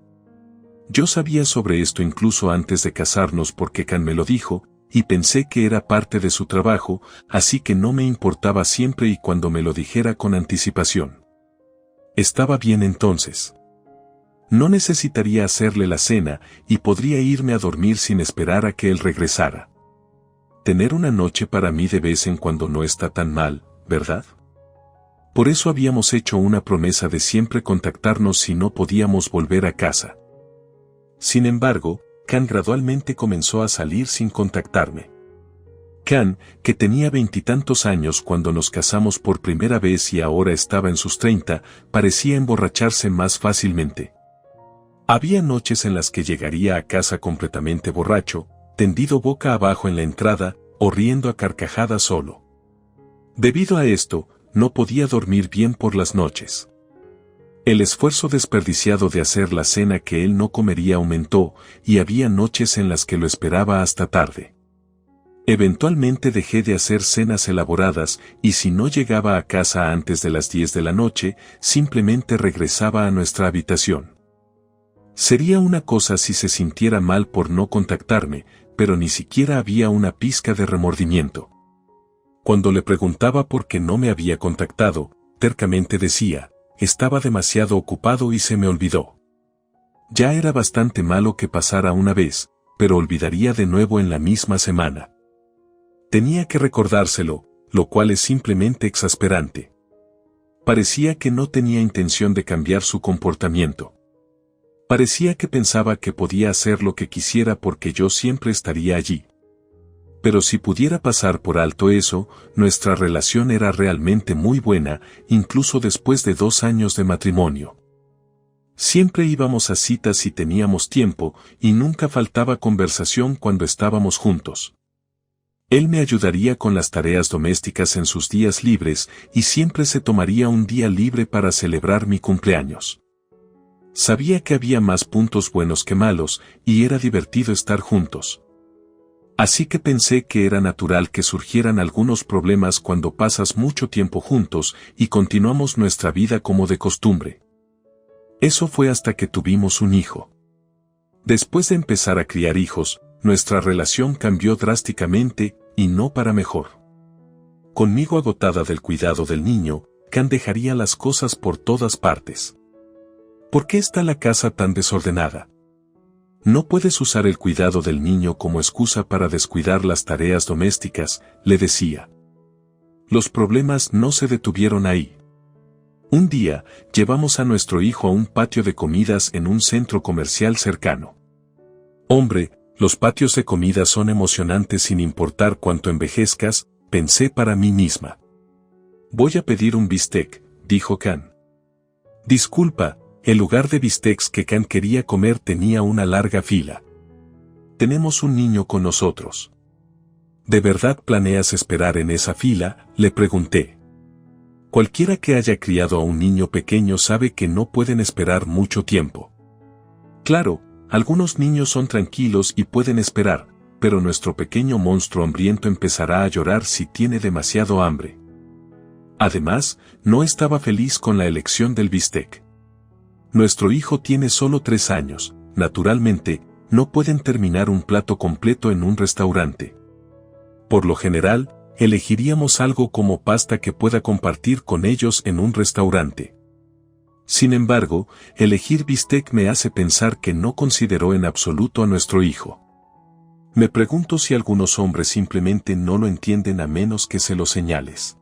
Yo sabía sobre esto incluso antes de casarnos porque Can me lo dijo, y pensé que era parte de su trabajo, así que no me importaba siempre y cuando me lo dijera con anticipación. Estaba bien entonces. No necesitaría hacerle la cena y podría irme a dormir sin esperar a que él regresara. Tener una noche para mí de vez en cuando no está tan mal, ¿verdad? Por eso habíamos hecho una promesa de siempre contactarnos si no podíamos volver a casa. Sin embargo, Can gradualmente comenzó a salir sin contactarme. Can, que tenía 20 y tantos años cuando nos casamos por primera vez y ahora estaba en sus 30, parecía emborracharse más fácilmente. Había noches en las que llegaría a casa completamente borracho, tendido boca abajo en la entrada, o riendo a carcajadas solo. Debido a esto, no podía dormir bien por las noches. El esfuerzo desperdiciado de hacer la cena que él no comería aumentó, y había noches en las que lo esperaba hasta tarde. Eventualmente dejé de hacer cenas elaboradas, y si no llegaba a casa antes de las 10 de la noche, simplemente regresaba a nuestra habitación. Sería una cosa si se sintiera mal por no contactarme, pero ni siquiera había una pizca de remordimiento. Cuando le preguntaba por qué no me había contactado, tercamente decía, estaba demasiado ocupado y se me olvidó. Ya era bastante malo que pasara una vez, pero olvidaría de nuevo en la misma semana. Tenía que recordárselo, lo cual es simplemente exasperante. Parecía que no tenía intención de cambiar su comportamiento. Parecía que pensaba que podía hacer lo que quisiera porque yo siempre estaría allí. Pero si pudiera pasar por alto eso, nuestra relación era realmente muy buena, incluso después de 2 años de matrimonio. Siempre íbamos a citas y teníamos tiempo, y nunca faltaba conversación cuando estábamos juntos. Él me ayudaría con las tareas domésticas en sus días libres, y siempre se tomaría un día libre para celebrar mi cumpleaños. Sabía que había más puntos buenos que malos, y era divertido estar juntos. Así que pensé que era natural que surgieran algunos problemas cuando pasas mucho tiempo juntos y continuamos nuestra vida como de costumbre. Eso fue hasta que tuvimos un hijo. Después de empezar a criar hijos, nuestra relación cambió drásticamente, y no para mejor. Conmigo agotada del cuidado del niño, Can dejaría las cosas por todas partes. ¿Por qué está la casa tan desordenada? No puedes usar el cuidado del niño como excusa para descuidar las tareas domésticas, le decía. Los problemas no se detuvieron ahí. Un día, llevamos a nuestro hijo a un patio de comidas en un centro comercial cercano. Hombre, los patios de comida son emocionantes sin importar cuánto envejezcas, pensé para mí misma. Voy a pedir un bistec, dijo Can. Disculpa, el lugar de bistecs que Can quería comer tenía una larga fila. Tenemos un niño con nosotros. ¿De verdad planeas esperar en esa fila?, le pregunté. Cualquiera que haya criado a un niño pequeño sabe que no pueden esperar mucho tiempo. Claro, algunos niños son tranquilos y pueden esperar, pero nuestro pequeño monstruo hambriento empezará a llorar si tiene demasiado hambre. Además, no estaba feliz con la elección del bistec. Nuestro hijo tiene solo 3 años, naturalmente, no pueden terminar un plato completo en un restaurante. Por lo general, elegiríamos algo como pasta que pueda compartir con ellos en un restaurante. Sin embargo, elegir bistec me hace pensar que no consideró en absoluto a nuestro hijo. Me pregunto si algunos hombres simplemente no lo entienden a menos que se lo señales.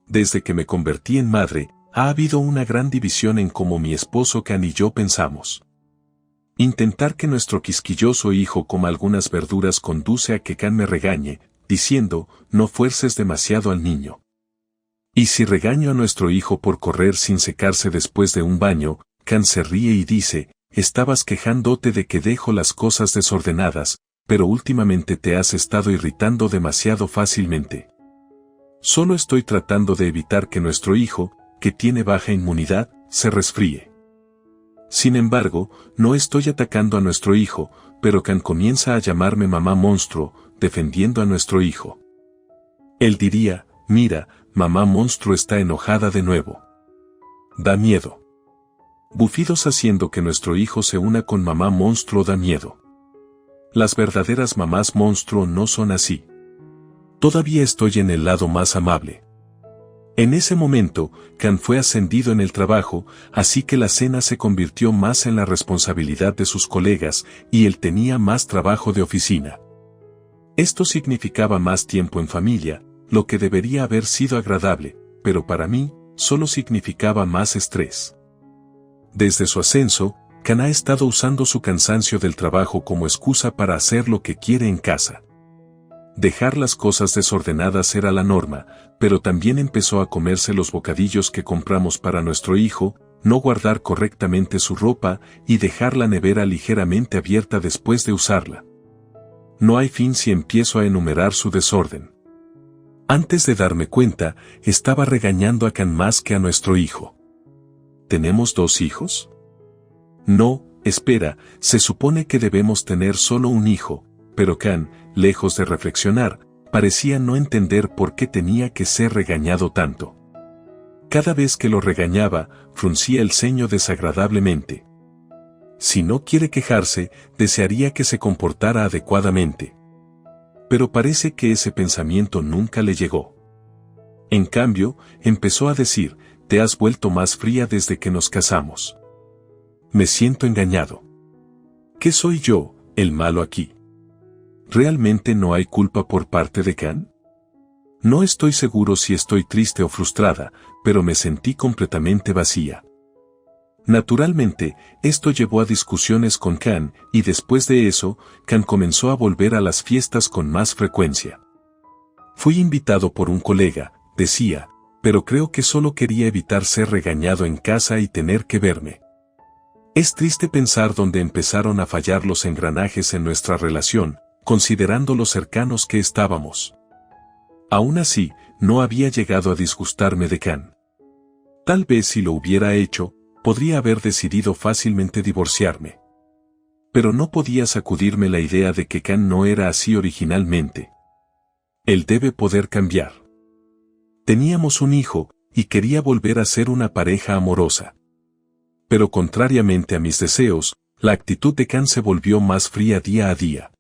Desde que me convertí en madre, ha habido una gran división en cómo mi esposo Can y yo pensamos. Intentar que nuestro quisquilloso hijo coma algunas verduras conduce a que Can me regañe, diciendo, no fuerces demasiado al niño. Y si regaño a nuestro hijo por correr sin secarse después de un baño, Can se ríe y dice, estabas quejándote de que dejo las cosas desordenadas, pero últimamente te has estado irritando demasiado fácilmente. Solo estoy tratando de evitar que nuestro hijo, que tiene baja inmunidad, se resfríe. Sin embargo, no estoy atacando a nuestro hijo, pero Can comienza a llamarme mamá monstruo, defendiendo a nuestro hijo. Él diría, mira, mamá monstruo está enojada de nuevo. Da miedo. Bufidos haciendo que nuestro hijo se una con mamá monstruo da miedo. Las verdaderas mamás monstruo no son así. Todavía estoy en el lado más amable. En ese momento, Can fue ascendido en el trabajo, así que la cena se convirtió más en la responsabilidad de sus colegas, y él tenía más trabajo de oficina. Esto significaba más tiempo en familia, lo que debería haber sido agradable, pero para mí, solo significaba más estrés. Desde su ascenso, Can ha estado usando su cansancio del trabajo como excusa para hacer lo que quiere en casa. Dejar las cosas desordenadas era la norma, pero también empezó a comerse los bocadillos que compramos para nuestro hijo, no guardar correctamente su ropa y dejar la nevera ligeramente abierta después de usarla. No hay fin si empiezo a enumerar su desorden. Antes de darme cuenta, estaba regañando a Can más que a nuestro hijo. ¿Tenemos 2 hijos? No, espera, se supone que debemos tener solo un hijo, pero Can, lejos de reflexionar, parecía no entender por qué tenía que ser regañado tanto. Cada vez que lo regañaba, fruncía el ceño desagradablemente. Si no quiere quejarse, desearía que se comportara adecuadamente. Pero parece que ese pensamiento nunca le llegó. En cambio, empezó a decir, te has vuelto más fría desde que nos casamos. Me siento engañado. ¿Qué soy yo, el malo aquí? ¿Realmente no hay culpa por parte de Can? No estoy seguro si estoy triste o frustrada, pero me sentí completamente vacía. Naturalmente, esto llevó a discusiones con Can, y después de eso, Can comenzó a volver a las fiestas con más frecuencia. Fui invitado por un colega, decía, pero creo que solo quería evitar ser regañado en casa y tener que verme. Es triste pensar dónde empezaron a fallar los engranajes en nuestra relación, considerando lo cercanos que estábamos. Aún así, no había llegado a disgustarme de Can. Tal vez si lo hubiera hecho, podría haber decidido fácilmente divorciarme. Pero no podía sacudirme la idea de que Can no era así originalmente. Él debe poder cambiar. Teníamos un hijo, y quería volver a ser una pareja amorosa. Pero contrariamente a mis deseos, la actitud de Can se volvió más fría día a día.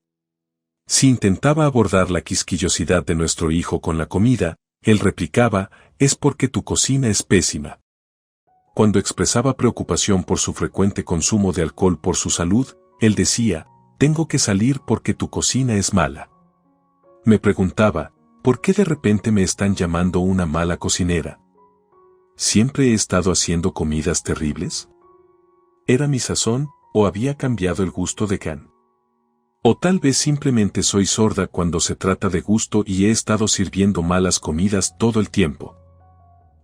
Si intentaba abordar la quisquillosidad de nuestro hijo con la comida, él replicaba, es porque tu cocina es pésima. Cuando expresaba preocupación por su frecuente consumo de alcohol por su salud, él decía, tengo que salir porque tu cocina es mala. Me preguntaba, ¿por qué de repente me están llamando una mala cocinera? ¿Siempre he estado haciendo comidas terribles? ¿Era mi sazón, o había cambiado el gusto de Can? O tal vez simplemente soy sorda cuando se trata de gusto y he estado sirviendo malas comidas todo el tiempo.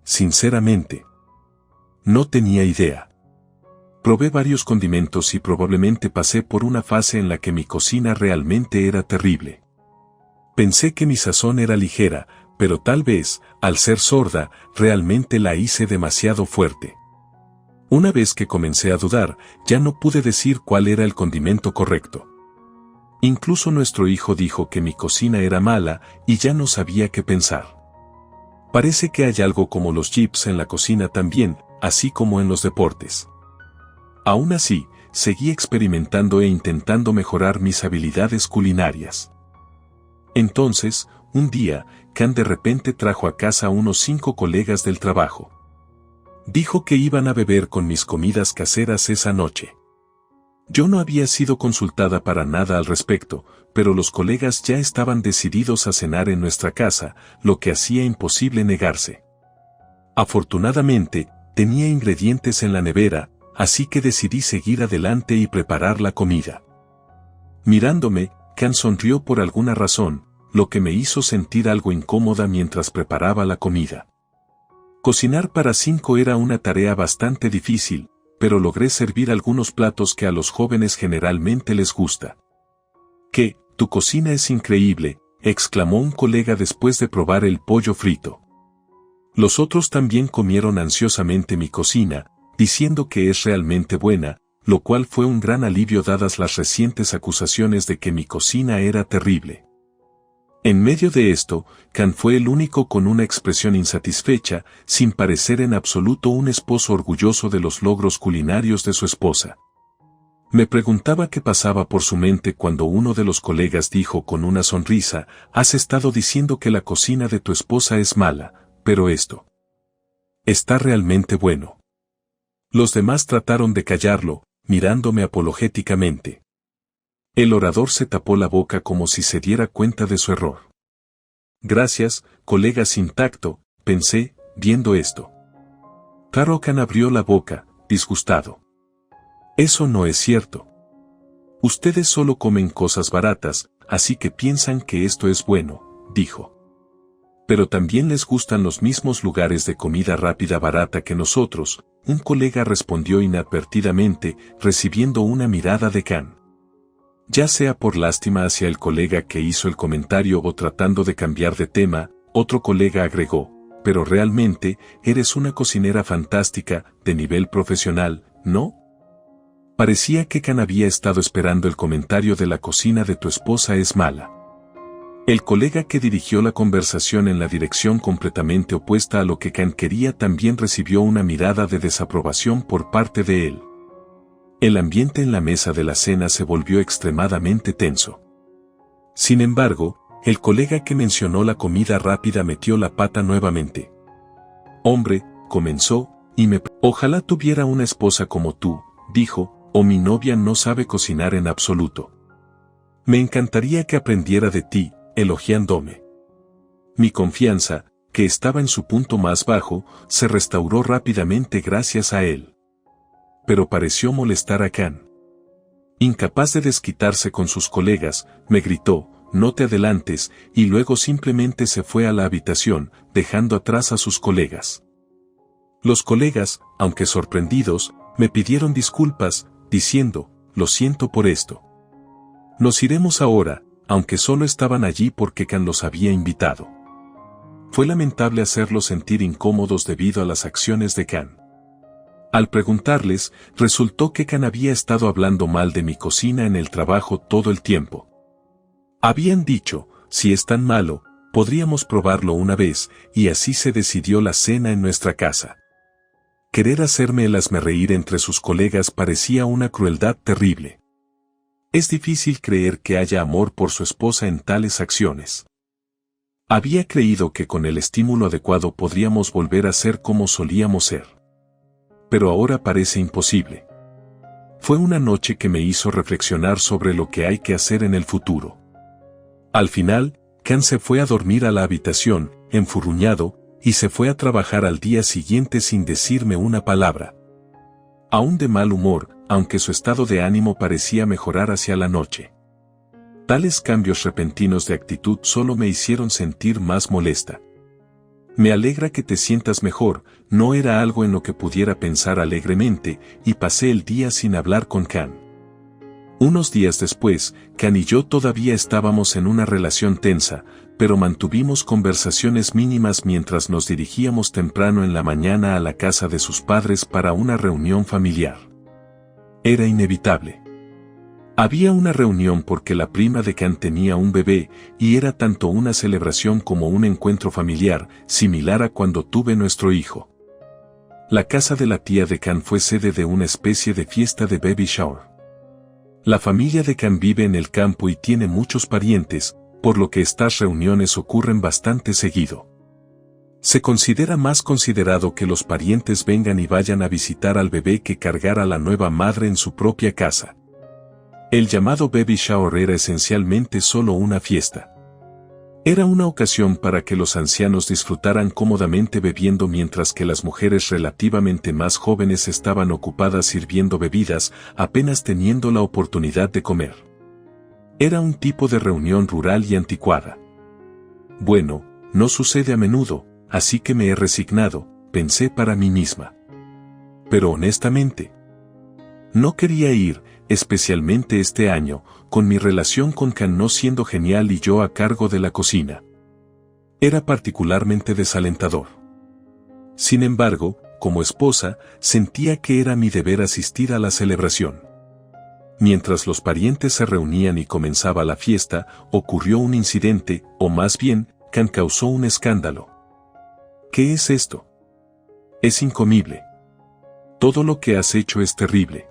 Sinceramente, no tenía idea. Probé varios condimentos y probablemente pasé por una fase en la que mi cocina realmente era terrible. Pensé que mi sazón era ligera, pero tal vez, al ser sorda, realmente la hice demasiado fuerte. Una vez que comencé a dudar, ya no pude decir cuál era el condimento correcto. Incluso nuestro hijo dijo que mi cocina era mala y ya no sabía qué pensar. Parece que hay algo como los chips en la cocina también, así como en los deportes. Aún así, seguí experimentando e intentando mejorar mis habilidades culinarias. Entonces, un día, Can de repente trajo a casa a unos 5 colegas del trabajo. Dijo que iban a beber con mis comidas caseras esa noche. Yo no había sido consultada para nada al respecto, pero los colegas ya estaban decididos a cenar en nuestra casa, lo que hacía imposible negarse. Afortunadamente, tenía ingredientes en la nevera, así que decidí seguir adelante y preparar la comida. Mirándome, Can sonrió por alguna razón, lo que me hizo sentir algo incómoda mientras preparaba la comida. Cocinar para 5 era una tarea bastante difícil, pero logré servir algunos platos que a los jóvenes generalmente les gusta. «¿Qué? Tu cocina es increíble», exclamó un colega después de probar el pollo frito. Los otros también comieron ansiosamente mi cocina, diciendo que es realmente buena, lo cual fue un gran alivio dadas las recientes acusaciones de que mi cocina era terrible. En medio de esto, Can fue el único con una expresión insatisfecha, sin parecer en absoluto un esposo orgulloso de los logros culinarios de su esposa. Me preguntaba qué pasaba por su mente cuando uno de los colegas dijo con una sonrisa, «Has estado diciendo que la cocina de tu esposa es mala, pero esto está realmente bueno». Los demás trataron de callarlo, mirándome apologéticamente. El orador se tapó la boca como si se diera cuenta de su error. Gracias, colega sin tacto, pensé, viendo esto. Claro, Can abrió la boca, disgustado. Eso no es cierto. Ustedes solo comen cosas baratas, así que piensan que esto es bueno, dijo. Pero también les gustan los mismos lugares de comida rápida barata que nosotros, un colega respondió inadvertidamente, recibiendo una mirada de Khan. Ya sea por lástima hacia el colega que hizo el comentario o tratando de cambiar de tema, otro colega agregó, pero realmente, eres una cocinera fantástica, de nivel profesional, ¿no? Parecía que Khan había estado esperando el comentario de la cocina de tu esposa es mala. El colega que dirigió la conversación en la dirección completamente opuesta a lo que Khan quería también recibió una mirada de desaprobación por parte de él. El ambiente en la mesa de la cena se volvió extremadamente tenso. Sin embargo, el colega que mencionó la comida rápida metió la pata nuevamente. Hombre, comenzó, ojalá tuviera una esposa como tú, dijo, o mi novia no sabe cocinar en absoluto. Me encantaría que aprendiera de ti, elogiándome. Mi confianza, que estaba en su punto más bajo, se restauró rápidamente gracias a él. Pero pareció molestar a Khan. Incapaz de desquitarse con sus colegas, me gritó, no te adelantes, y luego simplemente se fue a la habitación, dejando atrás a sus colegas. Los colegas, aunque sorprendidos, me pidieron disculpas, diciendo, lo siento por esto. Nos iremos ahora, aunque solo estaban allí porque Khan los había invitado. Fue lamentable hacerlos sentir incómodos debido a las acciones de Khan. Al preguntarles, resultó que Khan había estado hablando mal de mi cocina en el trabajo todo el tiempo. Habían dicho, si es tan malo, podríamos probarlo una vez, y así se decidió la cena en nuestra casa. Querer hacerme el hazmerreír entre sus colegas parecía una crueldad terrible. Es difícil creer que haya amor por su esposa en tales acciones. Había creído que con el estímulo adecuado podríamos volver a ser como solíamos ser. Pero ahora parece imposible. Fue una noche que me hizo reflexionar sobre lo que hay que hacer en el futuro. Al final, Khan se fue a dormir a la habitación, enfurruñado, y se fue a trabajar al día siguiente sin decirme una palabra. Aún de mal humor, aunque su estado de ánimo parecía mejorar hacia la noche. Tales cambios repentinos de actitud solo me hicieron sentir más molesta. Me alegra que te sientas mejor, no era algo en lo que pudiera pensar alegremente, y pasé el día sin hablar con Khan. Unos días después, Khan y yo todavía estábamos en una relación tensa, pero mantuvimos conversaciones mínimas mientras nos dirigíamos temprano en la mañana a la casa de sus padres para una reunión familiar. Era inevitable. Había una reunión porque la prima de Khan tenía un bebé, y era tanto una celebración como un encuentro familiar, similar a cuando tuve nuestro hijo. La casa de la tía de Khan fue sede de una especie de fiesta de baby shower. La familia de Khan vive en el campo y tiene muchos parientes, por lo que estas reuniones ocurren bastante seguido. Se considera más considerado que los parientes vengan y vayan a visitar al bebé que cargar a la nueva madre en su propia casa. El llamado baby shower era esencialmente solo una fiesta. Era una ocasión para que los ancianos disfrutaran cómodamente bebiendo mientras que las mujeres relativamente más jóvenes estaban ocupadas sirviendo bebidas, apenas teniendo la oportunidad de comer. Era un tipo de reunión rural y anticuada. Bueno, no sucede a menudo, así que me he resignado, pensé para mí misma. Pero honestamente, no quería ir, especialmente este año, con mi relación con Khan no siendo genial y yo a cargo de la cocina. Era particularmente desalentador. Sin embargo, como esposa, sentía que era mi deber asistir a la celebración. Mientras los parientes se reunían y comenzaba la fiesta, ocurrió un incidente, o más bien, Khan causó un escándalo. ¿Qué es esto? Es incomible. Todo lo que has hecho es terrible.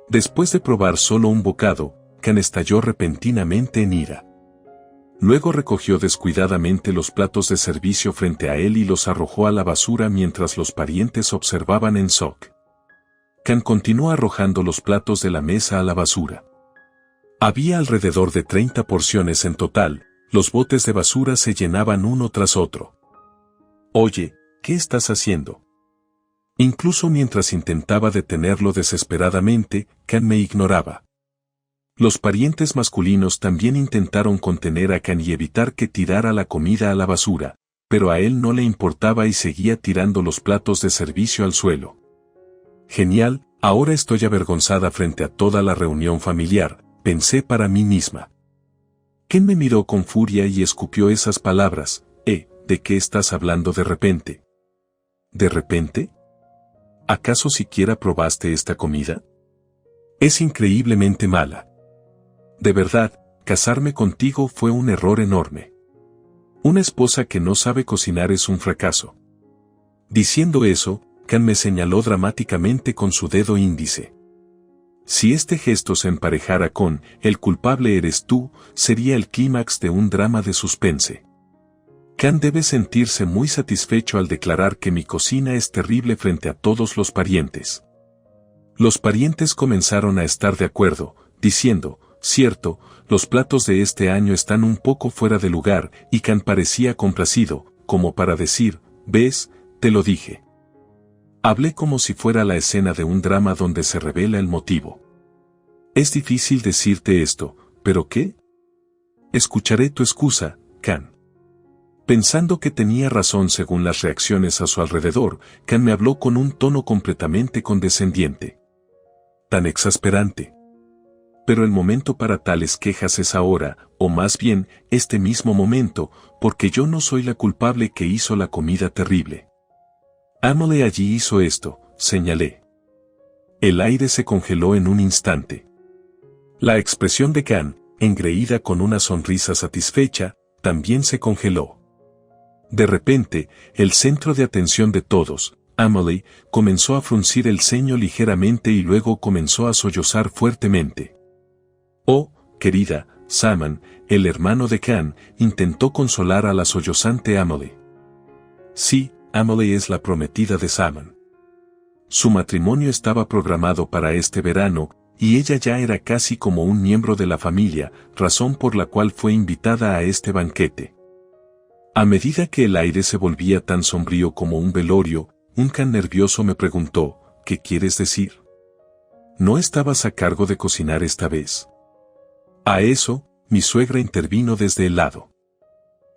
Después de probar solo un bocado, Khan estalló repentinamente en ira. Luego recogió descuidadamente los platos de servicio frente a él y los arrojó a la basura mientras los parientes observaban en shock. Khan continuó arrojando los platos de la mesa a la basura. Había alrededor de 30 porciones en total, los botes de basura se llenaban uno tras otro. Oye, ¿qué estás haciendo? Incluso mientras intentaba detenerlo desesperadamente, Khan me ignoraba. Los parientes masculinos también intentaron contener a Khan y evitar que tirara la comida a la basura, pero a él no le importaba y seguía tirando los platos de servicio al suelo. Genial, ahora estoy avergonzada frente a toda la reunión familiar, pensé para mí misma. Ken me miró con furia y escupió esas palabras. ¿De qué estás hablando de repente? ¿De repente? ¿Acaso siquiera probaste esta comida? Es increíblemente mala. De verdad, casarme contigo fue un error enorme. Una esposa que no sabe cocinar es un fracaso. Diciendo eso, Ken me señaló dramáticamente con su dedo índice. Si este gesto se emparejara con "el culpable eres tú", sería el clímax de un drama de suspense. Ken debe sentirse muy satisfecho al declarar que mi cocina es terrible frente a todos los parientes. Los parientes comenzaron a estar de acuerdo, diciendo, cierto, los platos de este año están un poco fuera de lugar, y Ken parecía complacido, como para decir, ¿ves? Te lo dije. Hablé como si fuera la escena de un drama donde se revela el motivo. Es difícil decirte esto, ¿pero qué? Escucharé tu excusa, Ken. Pensando que tenía razón según las reacciones a su alrededor, Ken me habló con un tono completamente condescendiente. Tan exasperante. Pero el momento para tales quejas es ahora, o más bien, este mismo momento, porque yo no soy la culpable que hizo la comida terrible. Emily allí hizo esto, señalé. El aire se congeló en un instante. La expresión de Ken, engreída con una sonrisa satisfecha, también se congeló. De repente, el centro de atención de todos, Emily, comenzó a fruncir el ceño ligeramente y luego comenzó a sollozar fuertemente. Oh, querida, Simon, el hermano de Ken, intentó consolar a la sollozante Emily. Sí, Emily es la prometida de Simon. Su matrimonio estaba programado para este verano, y ella ya era casi como un miembro de la familia, razón por la cual fue invitada a este banquete. A medida que el aire se volvía tan sombrío como un velorio, un Ken nervioso me preguntó, ¿qué quieres decir? ¿No estabas a cargo de cocinar esta vez? A eso, mi suegra intervino desde el lado.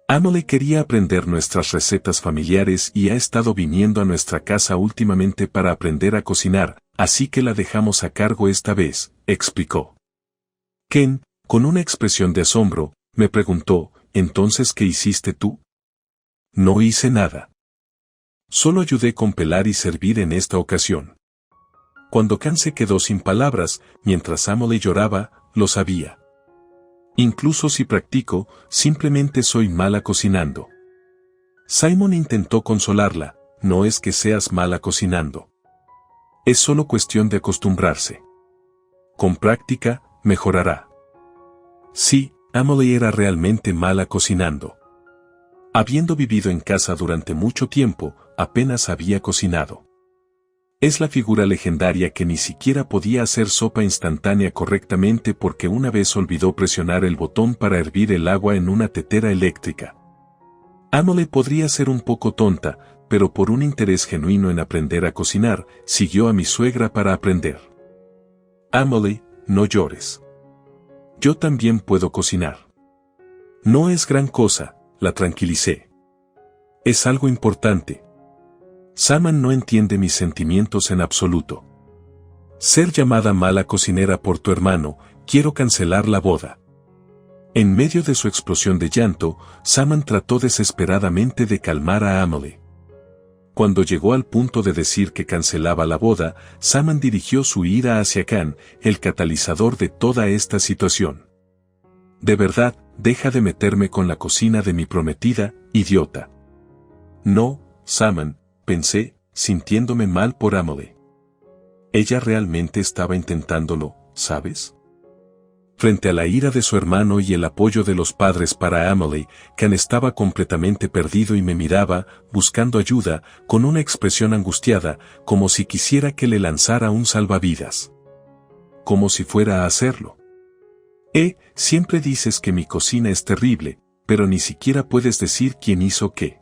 Emily quería aprender nuestras recetas familiares y ha estado viniendo a nuestra casa últimamente para aprender a cocinar, así que la dejamos a cargo esta vez, explicó. Ken, con una expresión de asombro, me preguntó, ¿entonces qué hiciste tú? No hice nada. Solo ayudé con pelar y servir en esta ocasión. Cuando Ken se quedó sin palabras, mientras Emily lloraba, lo sabía. Incluso si practico, simplemente soy mala cocinando. Simon intentó consolarla, no es que seas mala cocinando. Es solo cuestión de acostumbrarse. Con práctica, mejorará. Sí, Emily era realmente mala cocinando. Habiendo vivido en casa durante mucho tiempo, apenas había cocinado. Es la figura legendaria que ni siquiera podía hacer sopa instantánea correctamente porque una vez olvidó presionar el botón para hervir el agua en una tetera eléctrica. Emily podría ser un poco tonta, pero por un interés genuino en aprender a cocinar, siguió a mi suegra para aprender. Emily, no llores. Yo también puedo cocinar. No es gran cosa, la tranquilicé. Es algo importante. Simon no entiende mis sentimientos en absoluto. Ser llamada mala cocinera por tu hermano, quiero cancelar la boda. En medio de su explosión de llanto, Simon trató desesperadamente de calmar a Emily. Cuando llegó al punto de decir que cancelaba la boda, Simon dirigió su ira hacia Ken, el catalizador de toda esta situación. De verdad, deja de meterme con la cocina de mi prometida, idiota. No, Simon, pensé, sintiéndome mal por Emily. Ella realmente estaba intentándolo, ¿sabes? Frente a la ira de su hermano y el apoyo de los padres para Emily, Ken estaba completamente perdido y me miraba, buscando ayuda, con una expresión angustiada, como si quisiera que le lanzara un salvavidas. Como si fuera a hacerlo. Siempre dices que mi cocina es terrible, pero ni siquiera puedes decir quién hizo qué.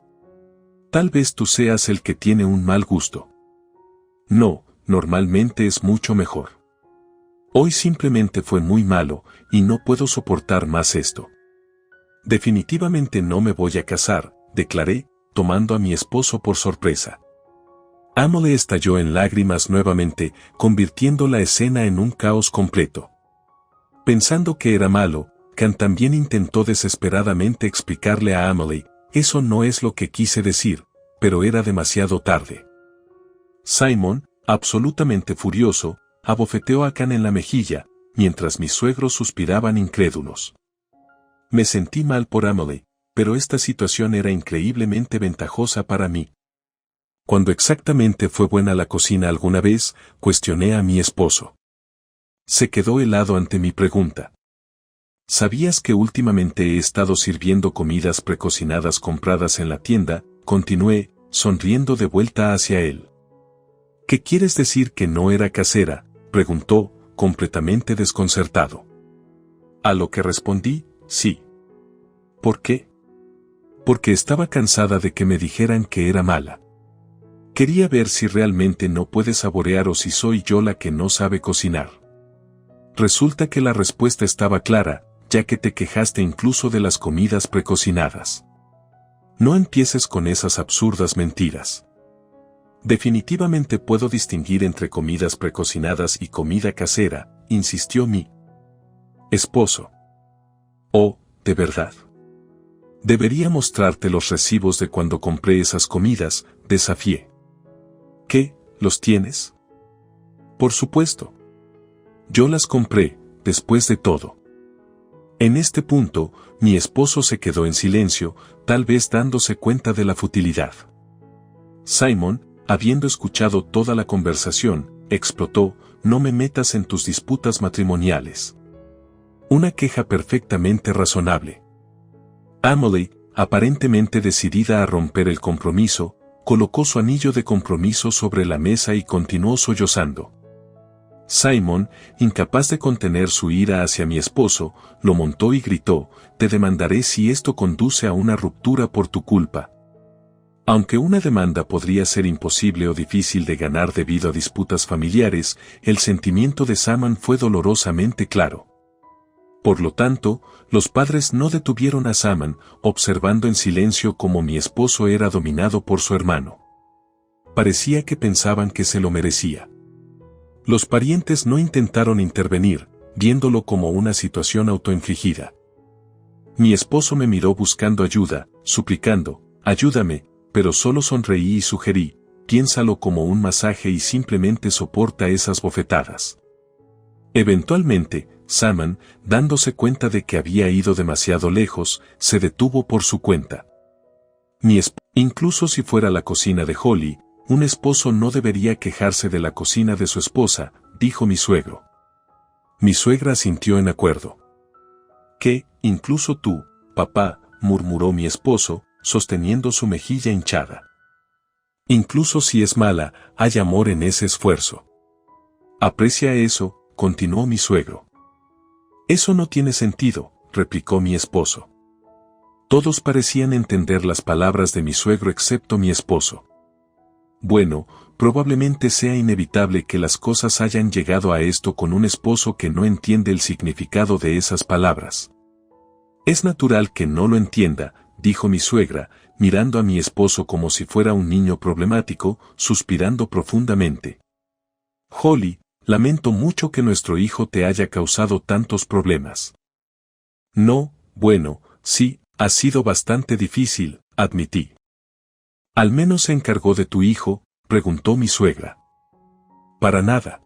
Tal vez tú seas el que tiene un mal gusto. No, normalmente es mucho mejor. Hoy simplemente fue muy malo, y no puedo soportar más esto. Definitivamente no me voy a casar, declaré, tomando a mi esposo por sorpresa. Amelie estalló en lágrimas nuevamente, convirtiendo la escena en un caos completo. Pensando que era malo, Can también intentó desesperadamente explicarle a Amelie, eso no es lo que quise decir, pero era demasiado tarde. Simon, absolutamente furioso, abofeteó a Can en la mejilla, mientras mis suegros suspiraban incrédulos. Me sentí mal por Amelie, pero esta situación era increíblemente ventajosa para mí. ¿Cuándo exactamente fue buena la cocina alguna vez?, cuestioné a mi esposo. Se quedó helado ante mi pregunta. ¿Sabías que últimamente he estado sirviendo comidas precocinadas compradas en la tienda?, continué, sonriendo de vuelta hacia él. ¿Qué quieres decir que no era casera?, preguntó, completamente desconcertado. A lo que respondí, sí. ¿Por qué? Porque estaba cansada de que me dijeran que era mala. Quería ver si realmente no puede saborear o si soy yo la que no sabe cocinar. Resulta que la respuesta estaba clara, ya que te quejaste incluso de las comidas precocinadas. No empieces con esas absurdas mentiras. Definitivamente puedo distinguir entre comidas precocinadas y comida casera, insistió mi esposo. Oh, ¿de verdad? Debería mostrarte los recibos de cuando compré esas comidas, desafié. ¿Qué, los tienes? Por supuesto. Yo las compré, después de todo. En este punto, mi esposo se quedó en silencio, tal vez dándose cuenta de la futilidad. Simon, habiendo escuchado toda la conversación, explotó, no me metas en tus disputas matrimoniales. Una queja perfectamente razonable. Amelie, aparentemente decidida a romper el compromiso, colocó su anillo de compromiso sobre la mesa y continuó sollozando. Simon, incapaz de contener su ira hacia mi esposo, lo montó y gritó, te demandaré si esto conduce a una ruptura por tu culpa. Aunque una demanda podría ser imposible o difícil de ganar debido a disputas familiares, el sentimiento de Simon fue dolorosamente claro. Por lo tanto, los padres no detuvieron a Simon, observando en silencio cómo mi esposo era dominado por su hermano. Parecía que pensaban que se lo merecía. Los parientes no intentaron intervenir, viéndolo como una situación autoinfligida. Mi esposo me miró buscando ayuda, suplicando, ayúdame, pero solo sonreí y sugerí, piénsalo como un masaje y simplemente soporta esas bofetadas. Eventualmente, Simon, dándose cuenta de que había ido demasiado lejos, se detuvo por su cuenta. Incluso si fuera la cocina de Holly, un esposo no debería quejarse de la cocina de su esposa, dijo mi suegro. Mi suegra asintió en acuerdo. ¿Qué, incluso tú, papá?, murmuró mi esposo, sosteniendo su mejilla hinchada. Incluso si es mala, hay amor en ese esfuerzo. Aprecia eso, continuó mi suegro. Eso no tiene sentido, replicó mi esposo. Todos parecían entender las palabras de mi suegro excepto mi esposo. Bueno, probablemente sea inevitable que las cosas hayan llegado a esto con un esposo que no entiende el significado de esas palabras. Es natural que no lo entienda, dijo mi suegra, mirando a mi esposo como si fuera un niño problemático, suspirando profundamente. Holly, lamento mucho que nuestro hijo te haya causado tantos problemas. No, bueno, sí, ha sido bastante difícil, admití. ¿Al menos se encargó de tu hijo?, preguntó mi suegra. Para nada.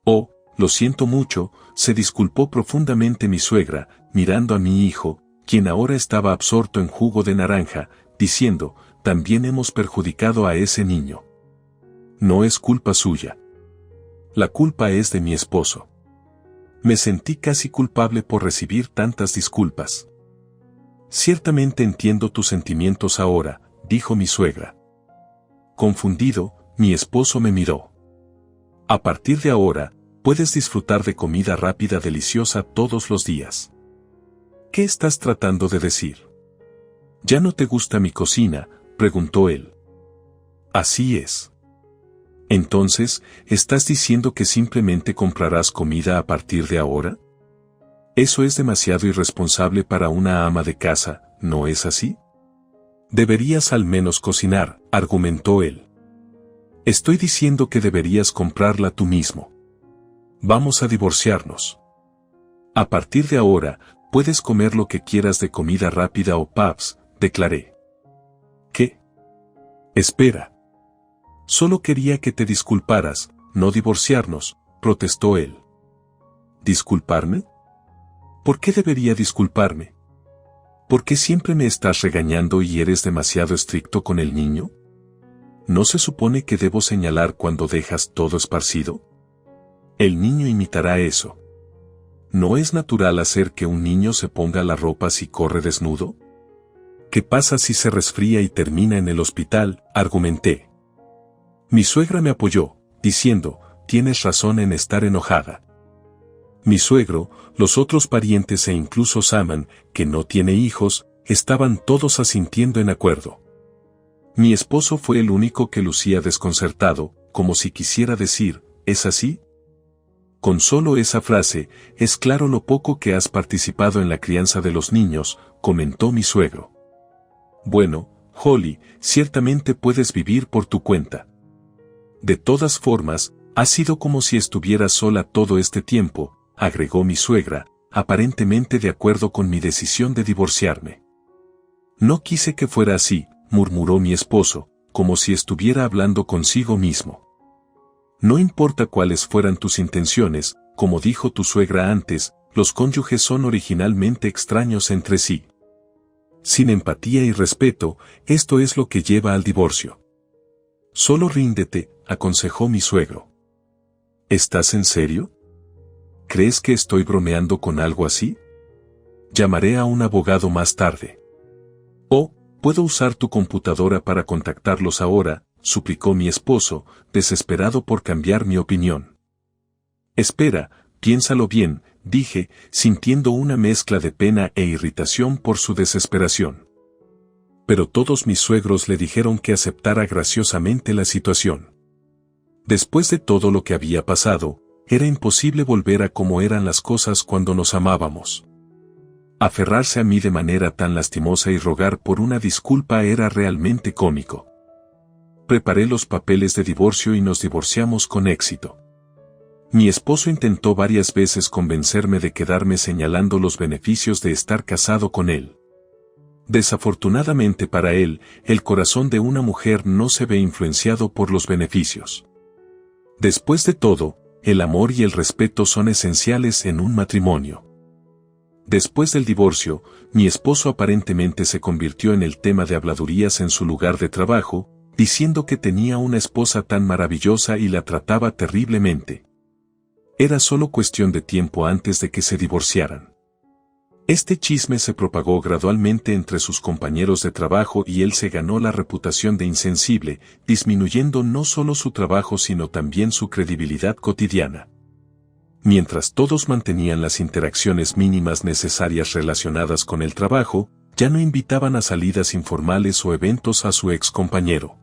Oh, lo siento mucho, se disculpó profundamente mi suegra, mirando a mi hijo, quien ahora estaba absorto en jugo de naranja, diciendo, también hemos perjudicado a ese niño. No es culpa suya. La culpa es de mi esposo. Me sentí casi culpable por recibir tantas disculpas. Ciertamente entiendo tus sentimientos ahora, dijo mi suegra. Confundido, mi esposo me miró. A partir de ahora, puedes disfrutar de comida rápida deliciosa todos los días. ¿Qué estás tratando de decir? ¿Ya no te gusta mi cocina?, preguntó él. Así es. Entonces, ¿estás diciendo que simplemente comprarás comida a partir de ahora? Eso es demasiado irresponsable para una ama de casa, ¿no es así? Deberías al menos cocinar, argumentó él. Estoy diciendo que deberías comprarla tú mismo. Vamos a divorciarnos. A partir de ahora, puedes comer lo que quieras de comida rápida o pubs, declaré. ¿Qué? Espera. Solo quería que te disculparas, no divorciarnos, protestó él. ¿Disculparme? ¿Por qué debería disculparme? ¿Por qué siempre me estás regañando y eres demasiado estricto con el niño? ¿No se supone que debo señalar cuando dejas todo esparcido? El niño imitará eso. ¿No es natural hacer que un niño se ponga la ropa si corre desnudo? ¿Qué pasa si se resfría y termina en el hospital?, argumenté. Mi suegra me apoyó, diciendo, tienes razón en estar enojada. Mi suegro, los otros parientes e incluso Saman, que no tiene hijos, estaban todos asintiendo en acuerdo. Mi esposo fue el único que lucía desconcertado, como si quisiera decir, ¿es así? Con solo esa frase, es claro lo poco que has participado en la crianza de los niños, comentó mi suegro. Bueno, Holly, ciertamente puedes vivir por tu cuenta. De todas formas, ha sido como si estuvieras sola todo este tiempo, agregó mi suegra, aparentemente de acuerdo con mi decisión de divorciarme. No quise que fuera así, murmuró mi esposo, como si estuviera hablando consigo mismo. No importa cuáles fueran tus intenciones, como dijo tu suegra antes, los cónyuges son originalmente extraños entre sí. Sin empatía y respeto, esto es lo que lleva al divorcio. Solo ríndete, aconsejó mi suegro. ¿Estás en serio? ¿Crees que estoy bromeando con algo así? Llamaré a un abogado más tarde. Oh, puedo usar tu computadora para contactarlos ahora, suplicó mi esposo, desesperado por cambiar mi opinión. Espera, piénsalo bien, dije, sintiendo una mezcla de pena e irritación por su desesperación. Pero todos mis suegros le dijeron que aceptara graciosamente la situación. Después de todo lo que había pasado, era imposible volver a como eran las cosas cuando nos amábamos. Aferrarse a mí de manera tan lastimosa y rogar por una disculpa era realmente cómico. Preparé los papeles de divorcio y nos divorciamos con éxito. Mi esposo intentó varias veces convencerme de quedarme señalando los beneficios de estar casado con él. Desafortunadamente para él, el corazón de una mujer no se ve influenciado por los beneficios. Después de todo, el amor y el respeto son esenciales en un matrimonio. Después del divorcio, mi esposo aparentemente se convirtió en el tema de habladurías en su lugar de trabajo, diciendo que tenía una esposa tan maravillosa y la trataba terriblemente. Era solo cuestión de tiempo antes de que se divorciaran. Este chisme se propagó gradualmente entre sus compañeros de trabajo y él se ganó la reputación de insensible, disminuyendo no solo su trabajo sino también su credibilidad cotidiana. Mientras todos mantenían las interacciones mínimas necesarias relacionadas con el trabajo, ya no invitaban a salidas informales o eventos a su ex compañero.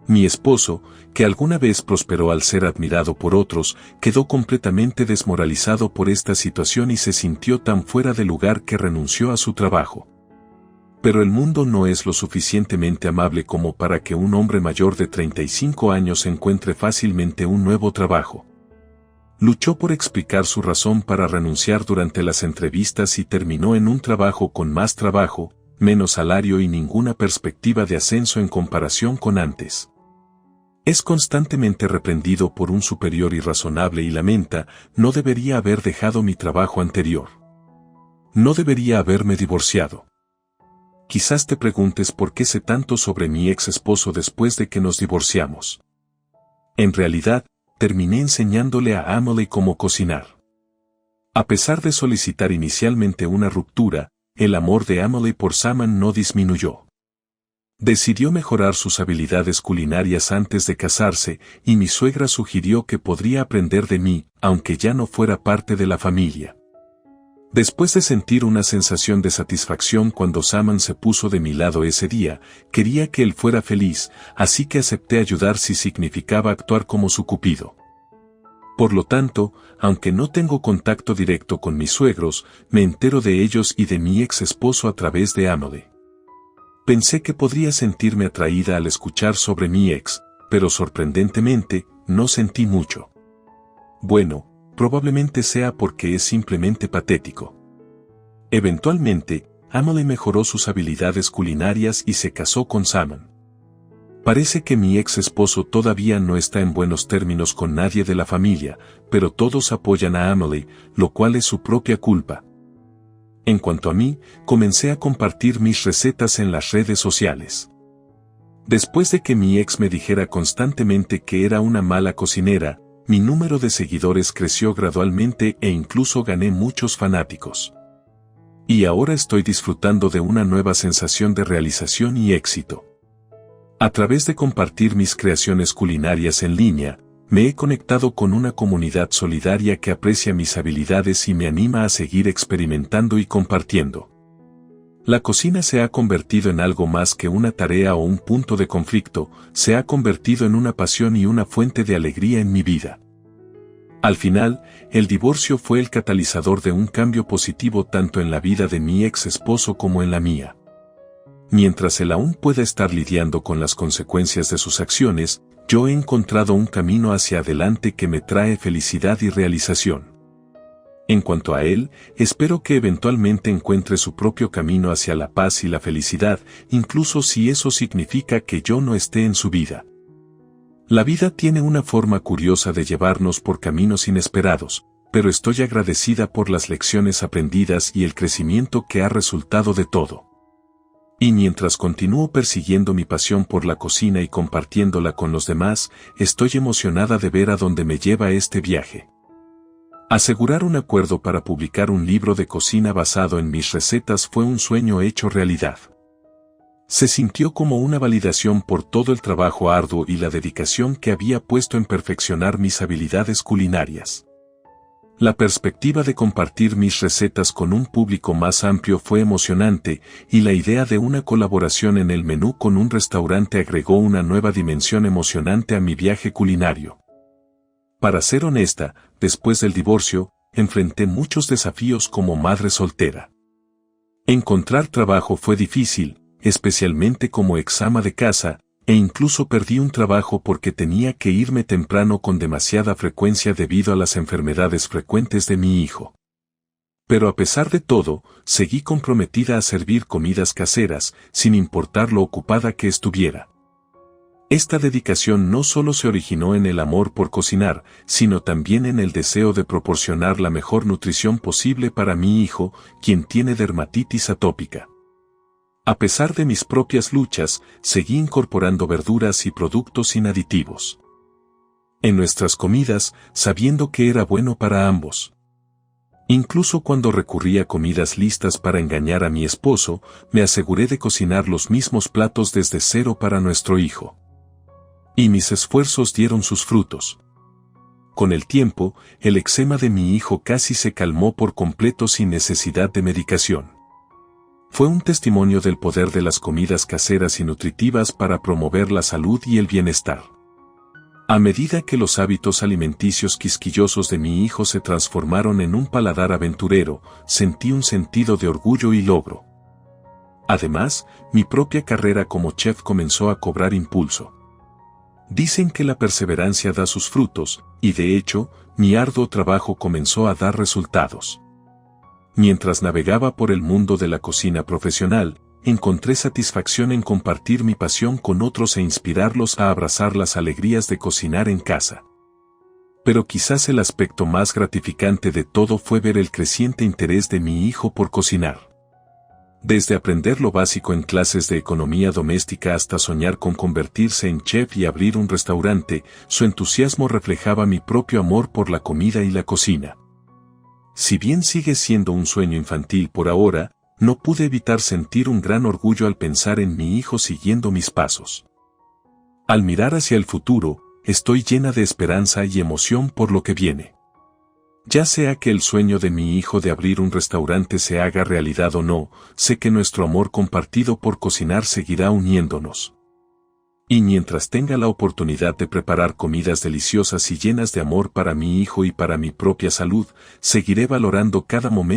Mi esposo, que alguna vez prosperó al ser admirado por otros, quedó completamente desmoralizado por esta situación y se sintió tan fuera de lugar que renunció a su trabajo. Pero el mundo no es lo suficientemente amable como para que un hombre mayor de 35 años encuentre fácilmente un nuevo trabajo. Luchó por explicar su razón para renunciar durante las entrevistas y terminó en un trabajo con más trabajo, menos salario y ninguna perspectiva de ascenso en comparación con antes. Es constantemente reprendido por un superior irrazonable y lamenta, no debería haber dejado mi trabajo anterior. No debería haberme divorciado. Quizás te preguntes por qué sé tanto sobre mi ex esposo después de que nos divorciamos. En realidad, terminé enseñándole a Emily cómo cocinar. A pesar de solicitar inicialmente una ruptura, el amor de Emily por Saman no disminuyó. Decidió mejorar sus habilidades culinarias antes de casarse y mi suegra sugirió que podría aprender de mí, aunque ya no fuera parte de la familia. Después de sentir una sensación de satisfacción cuando Saman se puso de mi lado ese día, quería que él fuera feliz, así que acepté ayudar si significaba actuar como su cupido. Por lo tanto, aunque no tengo contacto directo con mis suegros, me entero de ellos y de mi ex esposo a través de Emily. Pensé que podría sentirme atraída al escuchar sobre mi ex, pero sorprendentemente, no sentí mucho. Bueno, probablemente sea porque es simplemente patético. Eventualmente, Emily mejoró sus habilidades culinarias y se casó con Simon. Parece que mi ex esposo todavía no está en buenos términos con nadie de la familia, pero todos apoyan a Emily, lo cual es su propia culpa. En cuanto a mí, comencé a compartir mis recetas en las redes sociales. Después de que mi ex me dijera constantemente que era una mala cocinera, mi número de seguidores creció gradualmente e incluso gané muchos fanáticos. Y ahora estoy disfrutando de una nueva sensación de realización y éxito. A través de compartir mis creaciones culinarias en línea, me he conectado con una comunidad solidaria que aprecia mis habilidades y me anima a seguir experimentando y compartiendo. La cocina se ha convertido en algo más que una tarea o un punto de conflicto, se ha convertido en una pasión y una fuente de alegría en mi vida. Al final, el divorcio fue el catalizador de un cambio positivo tanto en la vida de mi ex esposo como en la mía. Mientras él aún pueda estar lidiando con las consecuencias de sus acciones, yo he encontrado un camino hacia adelante que me trae felicidad y realización. En cuanto a él, espero que eventualmente encuentre su propio camino hacia la paz y la felicidad, incluso si eso significa que yo no esté en su vida. La vida tiene una forma curiosa de llevarnos por caminos inesperados, pero estoy agradecida por las lecciones aprendidas y el crecimiento que ha resultado de todo. Y mientras continúo persiguiendo mi pasión por la cocina y compartiéndola con los demás, estoy emocionada de ver a dónde me lleva este viaje. Asegurar un acuerdo para publicar un libro de cocina basado en mis recetas fue un sueño hecho realidad. Se sintió como una validación por todo el trabajo arduo y la dedicación que había puesto en perfeccionar mis habilidades culinarias. La perspectiva de compartir mis recetas con un público más amplio fue emocionante, y la idea de una colaboración en el menú con un restaurante agregó una nueva dimensión emocionante a mi viaje culinario. Para ser honesta, después del divorcio, enfrenté muchos desafíos como madre soltera. Encontrar trabajo fue difícil, especialmente como ex-ama de casa, e incluso perdí un trabajo porque tenía que irme temprano con demasiada frecuencia debido a las enfermedades frecuentes de mi hijo. Pero a pesar de todo, seguí comprometida a servir comidas caseras, sin importar lo ocupada que estuviera. Esta dedicación no solo se originó en el amor por cocinar, sino también en el deseo de proporcionar la mejor nutrición posible para mi hijo, quien tiene dermatitis atópica. A pesar de mis propias luchas, seguí incorporando verduras y productos sin aditivos en nuestras comidas, sabiendo que era bueno para ambos. Incluso cuando recurrí a comidas listas para engañar a mi esposo, me aseguré de cocinar los mismos platos desde cero para nuestro hijo. Y mis esfuerzos dieron sus frutos. Con el tiempo, el eczema de mi hijo casi se calmó por completo sin necesidad de medicación. Fue un testimonio del poder de las comidas caseras y nutritivas para promover la salud y el bienestar. A medida que los hábitos alimenticios quisquillosos de mi hijo se transformaron en un paladar aventurero, sentí un sentido de orgullo y logro. Además, mi propia carrera como chef comenzó a cobrar impulso. Dicen que la perseverancia da sus frutos, y de hecho, mi arduo trabajo comenzó a dar resultados. Mientras navegaba por el mundo de la cocina profesional, encontré satisfacción en compartir mi pasión con otros e inspirarlos a abrazar las alegrías de cocinar en casa. Pero quizás el aspecto más gratificante de todo fue ver el creciente interés de mi hijo por cocinar. Desde aprender lo básico en clases de economía doméstica hasta soñar con convertirse en chef y abrir un restaurante, su entusiasmo reflejaba mi propio amor por la comida y la cocina. Si bien sigue siendo un sueño infantil por ahora, no pude evitar sentir un gran orgullo al pensar en mi hijo siguiendo mis pasos. Al mirar hacia el futuro, estoy llena de esperanza y emoción por lo que viene. Ya sea que el sueño de mi hijo de abrir un restaurante se haga realidad o no, sé que nuestro amor compartido por cocinar seguirá uniéndonos. Y mientras tenga la oportunidad de preparar comidas deliciosas y llenas de amor para mi hijo y para mi propia salud, seguiré valorando cada momento